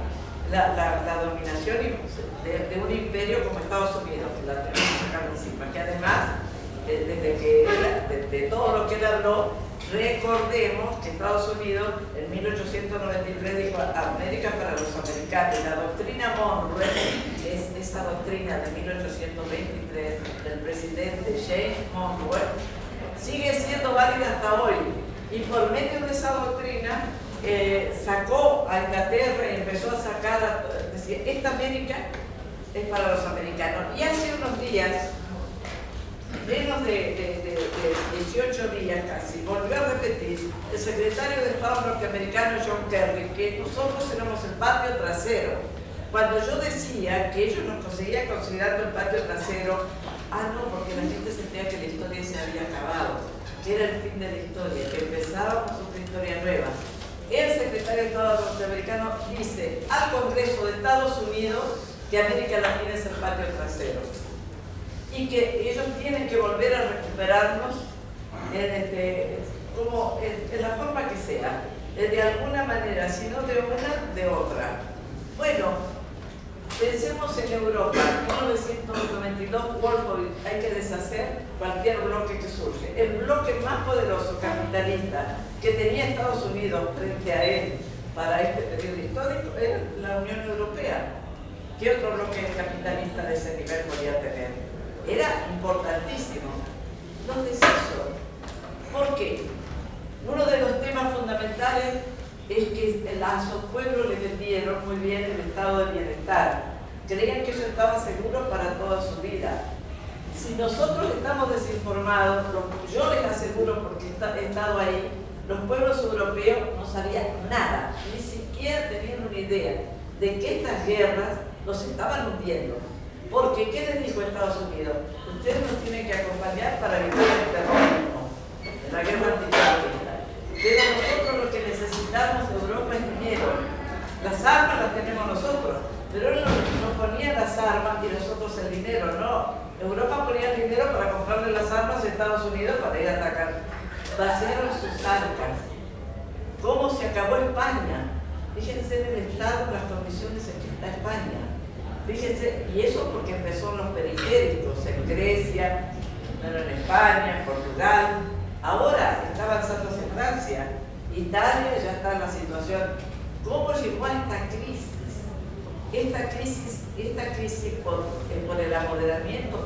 la dominación de un imperio como Estados Unidos, que la tenemos que sacar de encima, que además, de todo lo que él habló, recordemos que Estados Unidos en 1893 dijo América para los americanos. La doctrina Monroe, que es esa doctrina de 1823 del presidente James Monroe, sigue siendo válida hasta hoy. Y por medio de esa doctrina sacó a Inglaterra y empezó a sacar, decía, esta América es para los americanos. Y hace unos días, menos de 18 días casi, volvió a repetir el secretario de Estado norteamericano John Kerry que nosotros éramos el patio trasero. Cuando yo decía que ellos nos seguían considerando el patio trasero, no, porque la gente sentía que la historia se había acabado, que era el fin de la historia, que empezábamos otra historia nueva. El secretario de Estado norteamericano dice al Congreso de Estados Unidos que América Latina es el patio trasero y que ellos tienen que volver a recuperarnos como en la forma que sea, de alguna manera, si no de una, de otra. Bueno, pensemos en Europa, en 1992, Wolfowitz, hay que deshacer cualquier bloque que surge. El bloque más poderoso capitalista que tenía Estados Unidos frente a él para este periodo histórico era la Unión Europea. ¿Qué otro bloque capitalista de ese nivel podía tener? Era importantísimo. Los deshizos. ¿Por qué? Uno de los temas fundamentales es que a sus pueblos les vendieron muy bien el estado de bienestar. Creían que eso estaba seguro para toda su vida. Si nosotros estamos desinformados, yo les aseguro, porque he estado ahí, los pueblos europeos no sabían nada, ni siquiera tenían una idea de que estas guerras los estaban hundiendo. Porque, ¿qué les dijo Estados Unidos? Ustedes nos tienen que acompañar para evitar el terrorismo, en la guerra antiterrorista. Pero nosotros lo que necesitamos de Europa es dinero. Las armas las tenemos nosotros, pero él nos ponía las armas y nosotros el dinero, no. Europa ponía el dinero para comprarle las armas a Estados Unidos para ir a atacar. Vaciaron sus arcas. ¿Cómo se acabó España? Fíjense en el estado, las condiciones en que está España. Fíjense, y eso porque empezó en los periféricos, en Grecia, en España, en Portugal. Ahora está avanzando hacia Francia. Italia ya está en la situación. ¿Cómo llegó a esta crisis? Esta crisis por el apoderamiento,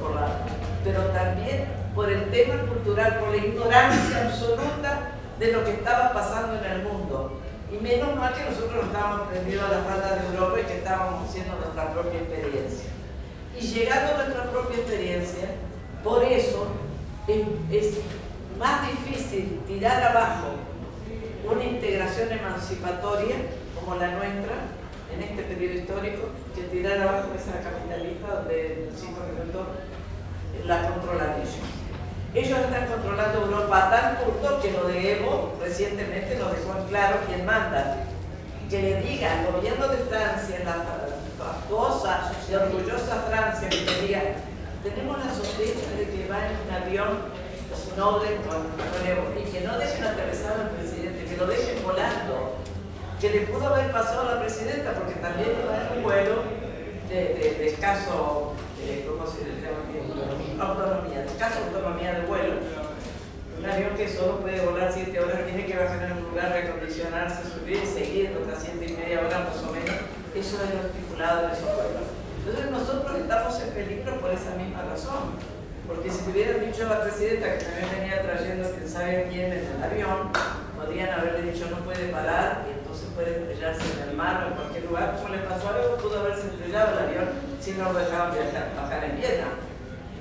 pero también por el tema cultural, por la ignorancia absoluta de lo que estaba pasando en el mundo. Y menos mal que nosotros no estábamos prendidos a la falda de Europa y que estábamos haciendo nuestra propia experiencia. Y llegando a nuestra propia experiencia, por eso es más difícil tirar abajo una integración emancipatoria como la nuestra en este periodo histórico que tirar abajo esa capitalista donde en 5 minutos la controlan ellos. Ellos están controlando Europa a tal punto que lo de Evo recientemente nos dejó en claro quién manda. Que le diga al gobierno de Francia, la fastuosa y orgullosa Francia, que le diga, tenemos la sospecha de que va en un avión Snowden con Evo, y que no dejen aterrizar al presidente, que lo dejen volando, que le pudo haber pasado a la presidenta, porque también iba en un vuelo de escaso, ¿cómo se llama? Autonomía, de escasa autonomía de vuelo. Un avión que solo puede volar 7 horas, tiene que bajar en un lugar, recondicionarse, subir y seguir otras 7,5 horas más o menos. Eso es lo estipulado en esos vuelos. Entonces nosotros estamos en peligro por esa misma razón. Porque si le hubieran dicho a la presidenta que también venía trayendo quién sabe quién en el avión, podrían haberle dicho no puede parar y entonces puede estrellarse en el mar o en cualquier lugar. Como le pasó a Evo, pudo haberse estrellado el avión si no lo dejaban bajar en Viena.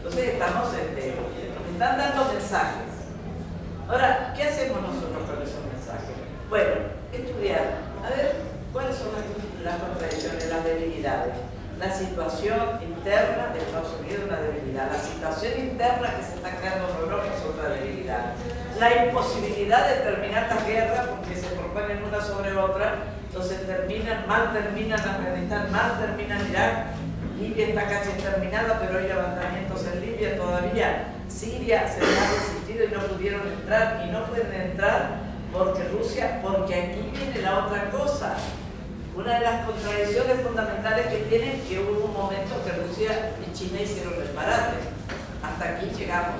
Entonces nos están dando mensajes. Ahora, ¿qué hacemos nosotros con esos mensajes? Bueno, estudiar, a ver cuáles son las contradicciones, las debilidades. La situación interna de Estados Unidos es una debilidad. La situación interna que se está creando en Europa es otra debilidad. La imposibilidad de terminar las guerras porque se proponen una sobre otra, entonces mal terminan Afganistán, mal terminan Irak. Libia está casi terminada, pero hay levantamientos en Libia todavía. Siria se ha resistido y no pudieron entrar, y no pueden entrar porque aquí viene la otra cosa. Una de las contradicciones fundamentales que tienen que hubo un momento que Rusia y China hicieron el parate. Hasta aquí llegamos.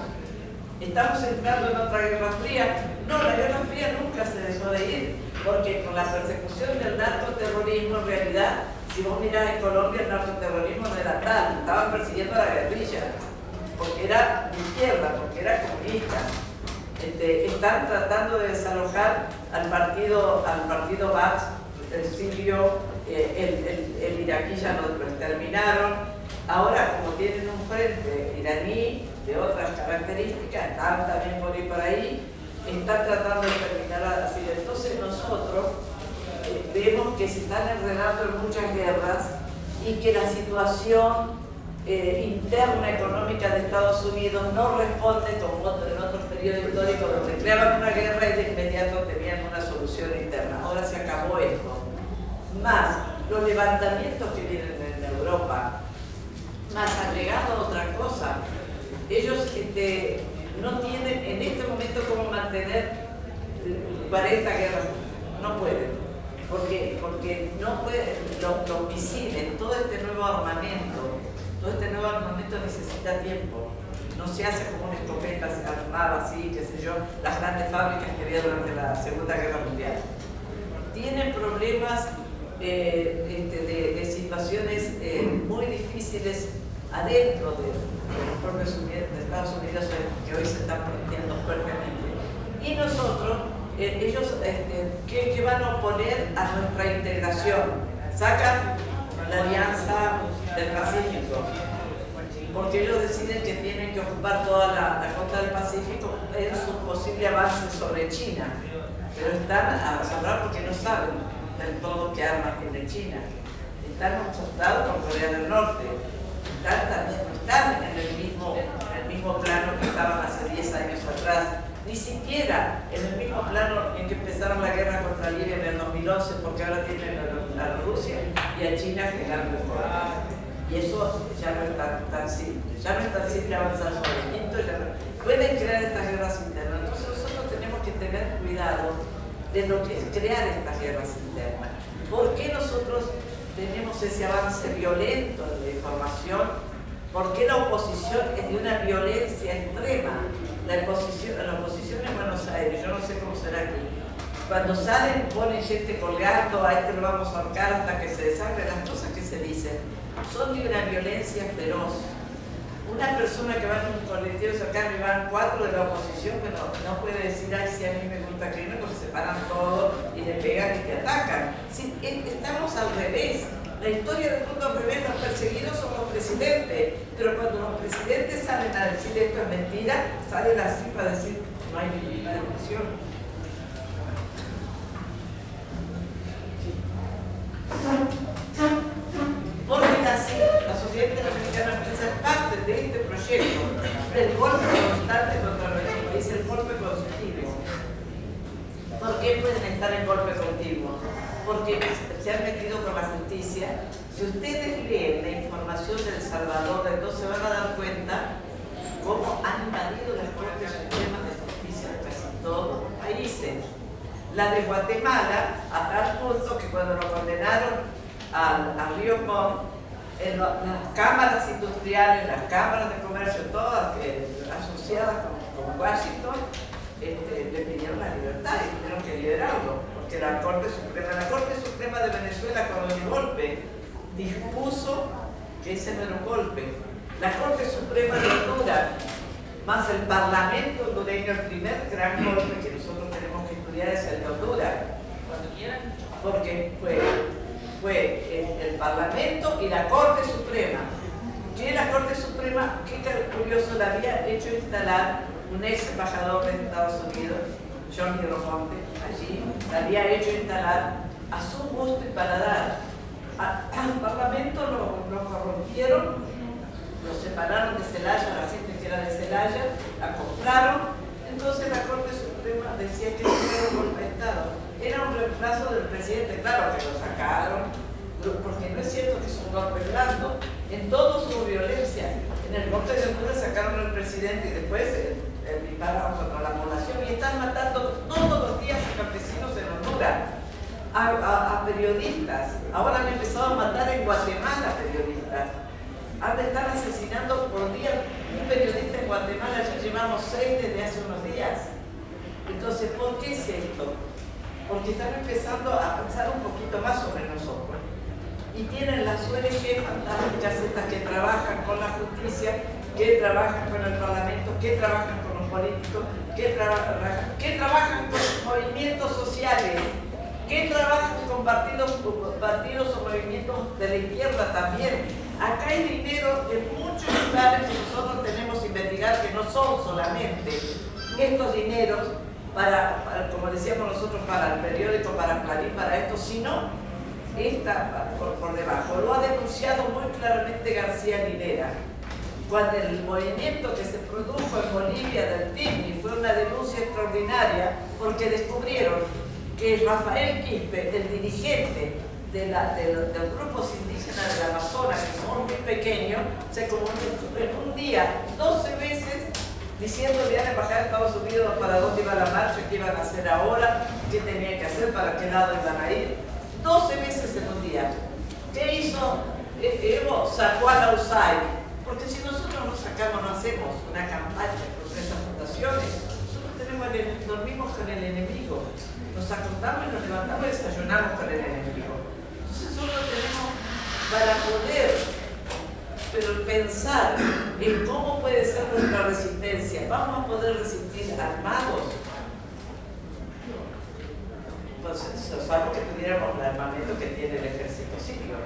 ¿Estamos entrando en otra guerra fría? No, la guerra fría nunca se dejó de ir, porque con la persecución del narcoterrorismo, en realidad, si vos mirás en Colombia, el narcoterrorismo no era tal, estaban persiguiendo a la guerrilla, porque era de izquierda, porque era comunista. Están tratando de desalojar al partido Baas, el sirio, el iraquí ya lo exterminaron. Ahora, como tienen un frente iraní de otras características, están también por ir por ahí, están tratando de terminar así. Entonces nosotros vemos que se están enredando en muchas guerras y que la situación interna económica de Estados Unidos no responde como en otros periodos históricos donde creaban una guerra y de inmediato tenían una solución interna. Ahora se acabó esto. Más los levantamientos que vienen en Europa, más agregado otra cosa, ellos no tienen en este momento cómo mantener 40 guerras, no pueden, porque no pueden, los misiles, todo este nuevo armamento necesita tiempo. No se hace como una escopeta armada así, qué sé yo, las grandes fábricas que había durante la Segunda Guerra Mundial. Tienen problemas de situaciones muy difíciles adentro de los propios Estados Unidos que hoy se están planteando fuertemente. Y nosotros, ellos ¿qué van a oponer a nuestra integración? Sacan la Alianza del Pacífico, porque ellos deciden que tienen que ocupar toda la costa del Pacífico en su posible avance sobre China, pero están asombrados porque no saben del todo qué armas tiene China. Están asustados con Corea del Norte. están en el mismo plano que estaban hace 10 años atrás, ni siquiera en el mismo plano en que empezaron la guerra contra Libia en el 2011, porque ahora tienen a Rusia y a China que ganan el poder. Y eso ya no es tan simple, ya no es tan simple avanzar sobre Egipto, pueden crear estas guerras internas. Entonces nosotros tenemos que tener cuidado de lo que es crear estas guerras internas. ¿Por qué nosotros tenemos ese avance violento en la información? ¿Por qué la oposición es de una violencia extrema? La oposición en Buenos Aires, yo no sé cómo será aquí. Cuando salen, ponen gente colgando, a este lo vamos a ahorcar hasta que se desangre. Las cosas que se dicen son de una violencia feroz. Una persona que va en un colectivo cercano y van 4 de la oposición, que no puede decir, ay, si a mí me gusta Kirchner, porque se paran todo y le pegan y te atacan. Sí, estamos al revés. La historia del mundo al revés, los perseguidos son los presidentes, pero cuando los presidentes salen a decir esto es mentira, salen así para decir no hay libertad de expresión. Porque así, la sociedad interamericana empieza a ser parte de este proyecto del golpe constante contra el régimen, es el golpe continuo. ¿Por qué pueden estar en golpe continuo? Porque se han metido con la justicia. Si ustedes leen la información de El Salvador, entonces van a dar cuenta cómo han invadido las Cortes Supremas de Justicia de casi todos los países. La de Guatemala, a tal punto que cuando lo condenaron a Río Montt, las cámaras industriales, las cámaras de comercio, todas asociadas con Washington, le pidieron la libertad y tuvieron que liberarlo, porque la Corte Suprema de Venezuela, cuando el golpe dispuso que ese no era un golpe. La Corte Suprema de Honduras, más el Parlamento hondureño, el primer gran golpe que nosotros tenemos que estudiar es el de Honduras. Cuando quieran. Porque fue el Parlamento y la Corte Suprema. Que la Corte Suprema, qué curioso, la había hecho instalar un ex embajador de Estados Unidos, John Girofonte, allí, la había hecho instalar a su gusto y paladar. Al Parlamento lo corrompieron, lo separaron de Celaya, la gente que era de Celaya, la compraron. Entonces la Corte Suprema decía que no era un golpe de Estado, era un reemplazo del presidente. Claro que lo sacaron, porque no es cierto que es un golpe blando, en todo su violencia. En el golpe de Honduras sacaron al presidente y después dispararon contra la población y están matando todos los días a campesinos en Honduras, a periodistas. Ahora han empezado a matar en Guatemala periodistas. Están asesinando por día un periodista en Guatemala, ya llevamos 6 desde hace unos días. Entonces, ¿por qué es esto? Porque están empezando a pensar un poquito más sobre nosotros. Y tienen las ONG fantásticas estas que trabajan con la justicia, que trabajan con el Parlamento, que trabajan con los políticos, que trabajan con movimientos sociales, que trabajan con partidos o movimientos de la izquierda también. Acá hay dinero en muchos lugares que nosotros tenemos que investigar, que no son solamente estos dineros para, como decíamos nosotros, para el periódico, para Clarín, para esto, sino esta por debajo. Lo ha denunciado muy claramente García Linera. Cuando el movimiento que se produjo en Bolivia del TIMNI fue una denuncia extraordinaria, porque descubrieron que Rafael Quispe, el dirigente de los grupos indígenas del Amazonas, que son muy pequeños, se comunicó en un día 12 veces diciéndole a la Embajada de Estados Unidos para dónde iba la marcha, qué iban a hacer ahora, qué tenían que hacer, para qué lado iban a ir. 12 veces en un día. ¿Qué hizo Evo? Sacó a la USAID. Porque si nosotros no sacamos, no hacemos una campaña contra estas fundaciones, nosotros dormimos con el enemigo. Nos acostamos y nos levantamos y desayunamos con el enemigo. Entonces nosotros tenemos, para poder pensar en cómo puede ser nuestra resistencia, ¿vamos a poder resistir armados? Entonces, salvo que tuviéramos el armamento que tiene el ejército sirio,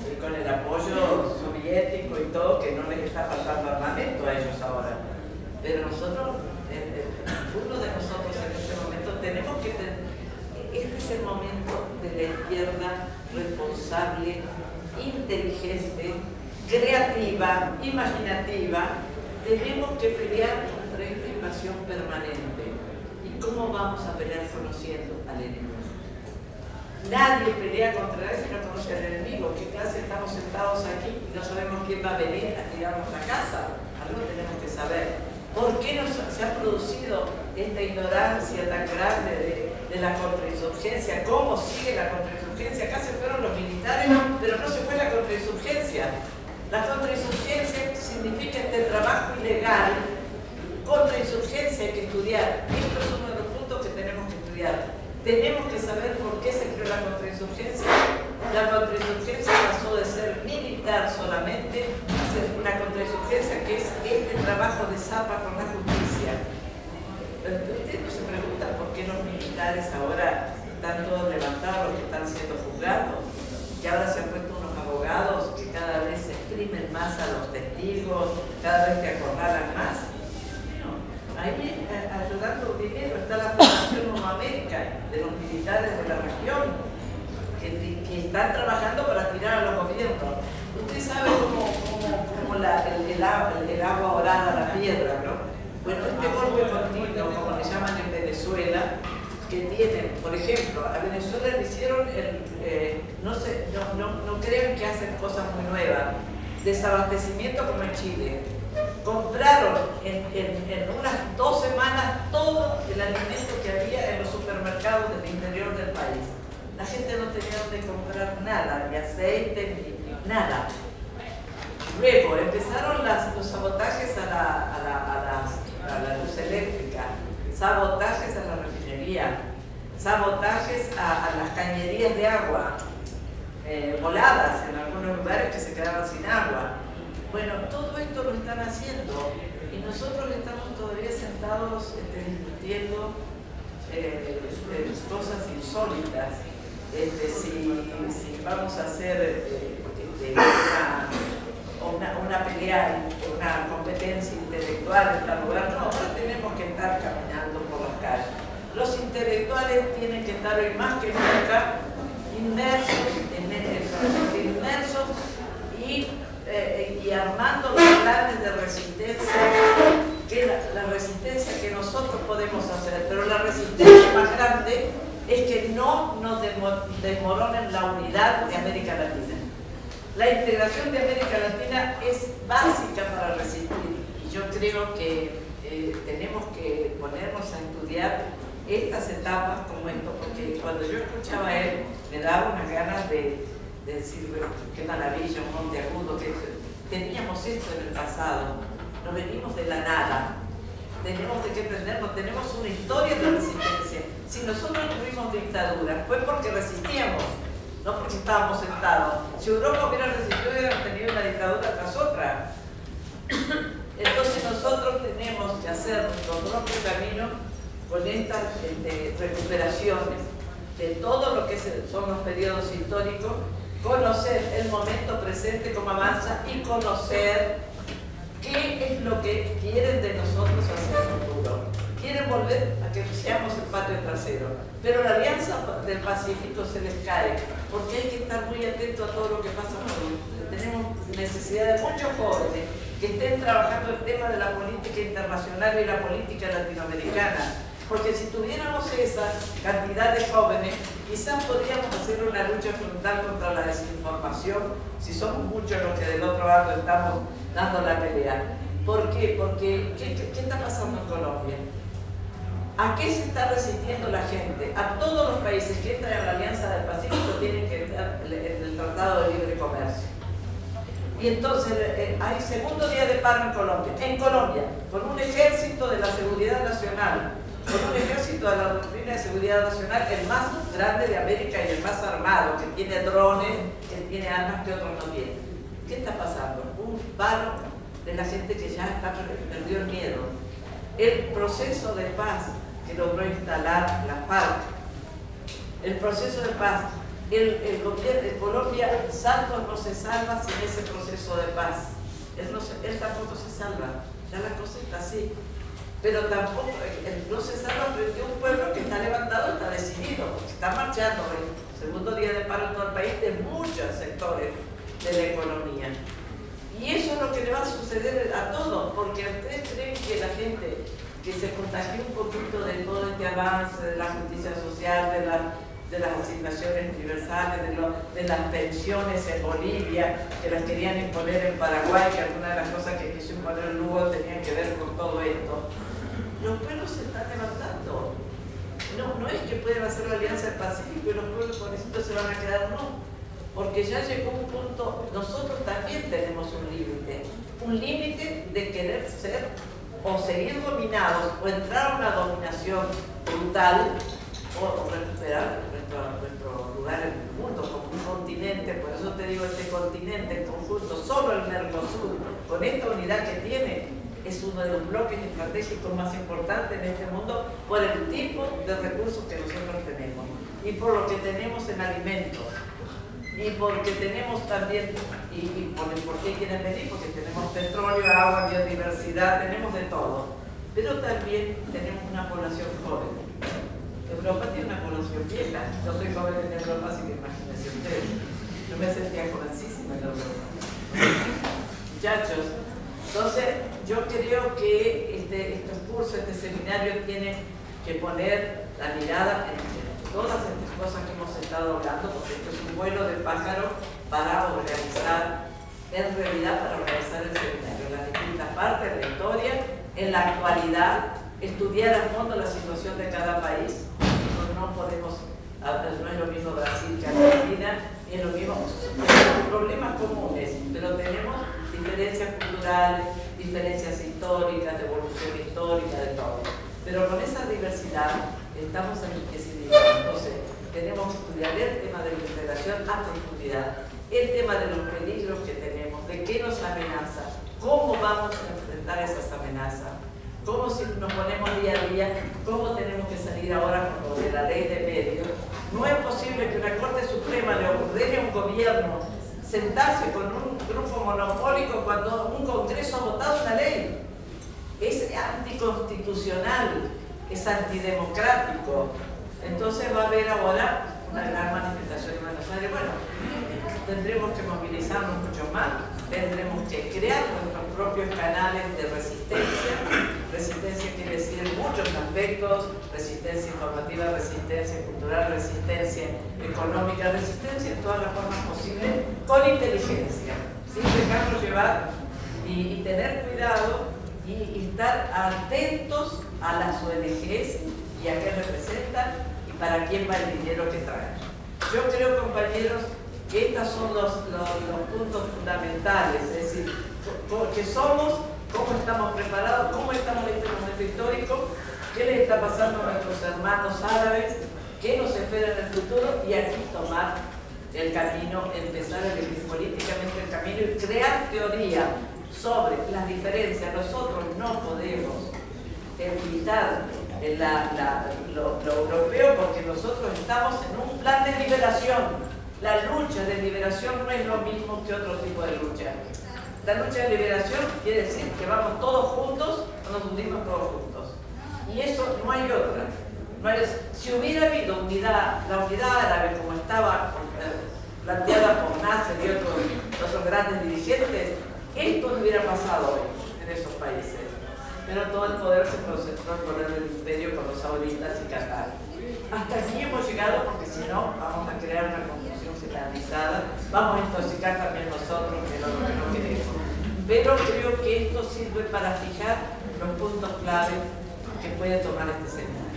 y con el apoyo soviético y todo, que no les está faltando armamento a ellos ahora. Pero nosotros, uno de nosotros en este momento, tenemos que tener, este es el momento de la izquierda responsable, inteligente, creativa, imaginativa, tenemos que pelear contra esta invasión permanente. ¿Y cómo vamos a pelear conociendo al enemigo? Nadie pelea contra él si no conoce al enemigo. ¿Qué clase estamos sentados aquí y no sabemos quién va a venir a tirarnos la casa? Algo tenemos que saber. ¿Por qué se ha producido esta ignorancia tan grande de la contrainsurgencia? ¿Cómo sigue la contrainsurgencia? Acá se fueron los militares, pero no se fue la contrainsurgencia. La contrainsurgencia significa este trabajo ilegal. Contrainsurgencia hay que estudiar. Esto es uno de los puntos que tenemos que estudiar. Tenemos que saber por qué se creó la contrainsurgencia. La contrainsurgencia pasó de ser militar solamente a ser una contrainsurgencia que es este trabajo de zapa con la justicia. Ustedes no se preguntan por qué los militares ahora están todos levantados, que están siendo juzgados, que ahora se han puesto unos abogados que cada vez exprimen más a los testigos, cada vez que acorralan más. Ahí ayudando dinero está la Federación América de los militares de la región que están trabajando para tirar a los gobiernos. Usted sabe cómo el agua orada a la piedra, ¿no? Bueno, este golpe continuo, como le llaman en Venezuela, que tienen, por ejemplo, a Venezuela le hicieron, no crean que hacen cosas muy nuevas, desabastecimiento como en Chile. Compraron en unas 2 semanas todo el alimento que había en los supermercados del interior del país. La gente no tenía donde comprar nada, ni aceite, ni nada. Luego empezaron los sabotajes a la luz eléctrica, sabotajes a la refinería, sabotajes a las cañerías de agua, voladas en algunos lugares que se quedaban sin agua. Bueno, todo esto lo están haciendo y nosotros estamos todavía sentados discutiendo cosas insólitas. Si vamos a hacer una pelea, una competencia intelectual en tal lugar, no, ahora tenemos que estar caminando por las calles. Los intelectuales tienen que estar hoy más que nunca inmersos y armando los planes de resistencia, que la resistencia que nosotros podemos hacer, pero la resistencia más grande es que no nos desmoronen la unidad de América Latina. La integración de América Latina es básica para resistir y yo creo que tenemos que ponernos a estudiar estas etapas como esto, porque cuando yo escuchaba a él me daba unas ganas de decir, bueno, qué maravilla, un Monteagudo, que teníamos esto en el pasado, nos venimos de la nada, tenemos de qué aprendernos, tenemos una historia de resistencia. Si nosotros tuvimos dictadura fue porque resistíamos, no porque estábamos sentados. Si Europa hubiera resistido, hubiera tenido una dictadura tras otra. Entonces nosotros tenemos que hacer nuestro propio camino con estas recuperaciones de todo lo que son los periodos históricos, conocer el momento presente como avanza y conocer qué es lo que quieren de nosotros hacia el futuro. Quieren volver a que seamos el patio trasero, pero la Alianza del Pacífico se les cae porque hay que estar muy atento a todo lo que pasa por. Tenemos necesidad de muchos jóvenes que estén trabajando el tema de la política internacional y la política latinoamericana, porque si tuviéramos esa cantidad de jóvenes, quizás podríamos hacer una lucha frontal contra la desinformación, si somos muchos los que del otro lado estamos dando la pelea. ¿Por qué? Porque ¿qué está pasando en Colombia? ¿A qué se está resistiendo la gente? A todos los países que entran en la Alianza del Pacífico tienen que entrar en el Tratado de Libre Comercio. Y entonces hay segundo día de paro en Colombia. En Colombia, con un ejército de la seguridad nacional, con un ejército de la doctrina de seguridad nacional, el más grande de América y el más armado, que tiene drones, que tiene armas que otros no tienen. ¿Qué está pasando? Un paro de la gente que ya perdió el miedo. El proceso de paz que logró instalar la FARC, el proceso de paz, el gobierno de Colombia, Santos no se salva sin ese proceso de paz. Él tampoco se salva, ya la cosa está así. Pero tampoco, no se salva frente a un pueblo que está levantado, está decidido, porque está marchando el segundo día de paro en todo el país de muchos sectores de la economía. lo que le va a suceder a todos, porque ustedes creen que la gente que se contagió un poquito de todo este avance de la justicia social, de las asignaciones universales, de las pensiones en Bolivia, que las querían imponer en Paraguay, que alguna de las cosas que quiso imponer Lugo tenían que ver con todo esto. Los pueblos se están levantando. No es que pueden hacer la Alianza del Pacífico y los pueblos pobrecitos se van a quedar, no. Porque ya llegó un punto, nosotros también tenemos un límite de querer ser o seguir dominados o entrar a una dominación brutal o recuperar nuestro lugar en el mundo como un continente. Por eso te digo, este continente en conjunto, solo el Mercosur, con esta unidad que tiene, es uno de los bloques estratégicos más importantes en este mundo por el tipo de recursos que nosotros tenemos y por lo que tenemos en alimentos y porque tenemos también, y por qué quieren venir, porque tenemos petróleo, agua, biodiversidad, tenemos de todo, pero también tenemos una población joven. Europa tiene una población vieja. Yo soy joven en Europa, así que imagínense ustedes. Yo me sentía jovencísima en Europa. Muchachos, entonces yo creo que este curso, este seminario tiene que poner la mirada en todas estas cosas que hemos estado hablando, porque esto es un vuelo de pájaro para organizar, en realidad para organizar el seminario, las distintas partes, la historia, en la actualidad, estudiar a fondo la situación de cada país. No podemos, no es lo mismo Brasil que Argentina, ni es lo mismo, tenemos problemas comunes, pero tenemos diferencias culturales, diferencias históricas, de evolución histórica, de todo. Pero con esa diversidad estamos enriquecidos. Entonces, tenemos que estudiar el tema de la integración a profundidad, el tema de los peligros que tenemos, de qué nos amenaza, cómo vamos a enfrentar esas amenazas, cómo si nos ponemos día a día, cómo tenemos que salir ahora con lo de la ley de medios. No es posible que una Corte Suprema le ordene a un gobierno sentarse con un grupo monopólico cuando un Congreso ha votado una ley. Es anticonstitucional, es antidemocrático. Entonces va a haber ahora una gran manifestación en Buenos Aires. Bueno, tendremos que movilizarnos mucho más, tendremos que crear nuestros propios canales de resistencia. Resistencia quiere decir en muchos aspectos: resistencia informativa, resistencia cultural, resistencia económica, resistencia en todas las formas posibles, con inteligencia, sin dejarnos llevar y tener cuidado y estar atentos a las ONGs y a qué representan y para quién va el dinero que traen. Yo creo, compañeros, que estos son los puntos fundamentales, es decir, que somos, cómo estamos preparados, cómo estamos en este momento histórico, qué les está pasando a nuestros hermanos árabes, qué nos espera en el futuro, y aquí tomar el camino, empezar a elegir políticamente el camino y crear teoría sobre las diferencias. Nosotros no podemos evitar lo europeo porque nosotros estamos en un plan de liberación. La lucha de liberación no es lo mismo que otro tipo de lucha. La lucha de liberación quiere decir que vamos todos juntos, nos unimos todos juntos. Y eso no hay otra. Si hubiera habido unidad, la unidad árabe como estaba planteada por Nasser y otros grandes dirigentes, esto no hubiera pasado hoy en esos países. Pero todo el poder se concentró en poner el imperio con los sauditas y Qatar. Hasta aquí hemos llegado porque si no vamos a crear una confusión generalizada, vamos a intoxicar también nosotros, que es lo que no queremos. Pero creo que esto sirve para fijar los puntos clave que puede tomar este seminario.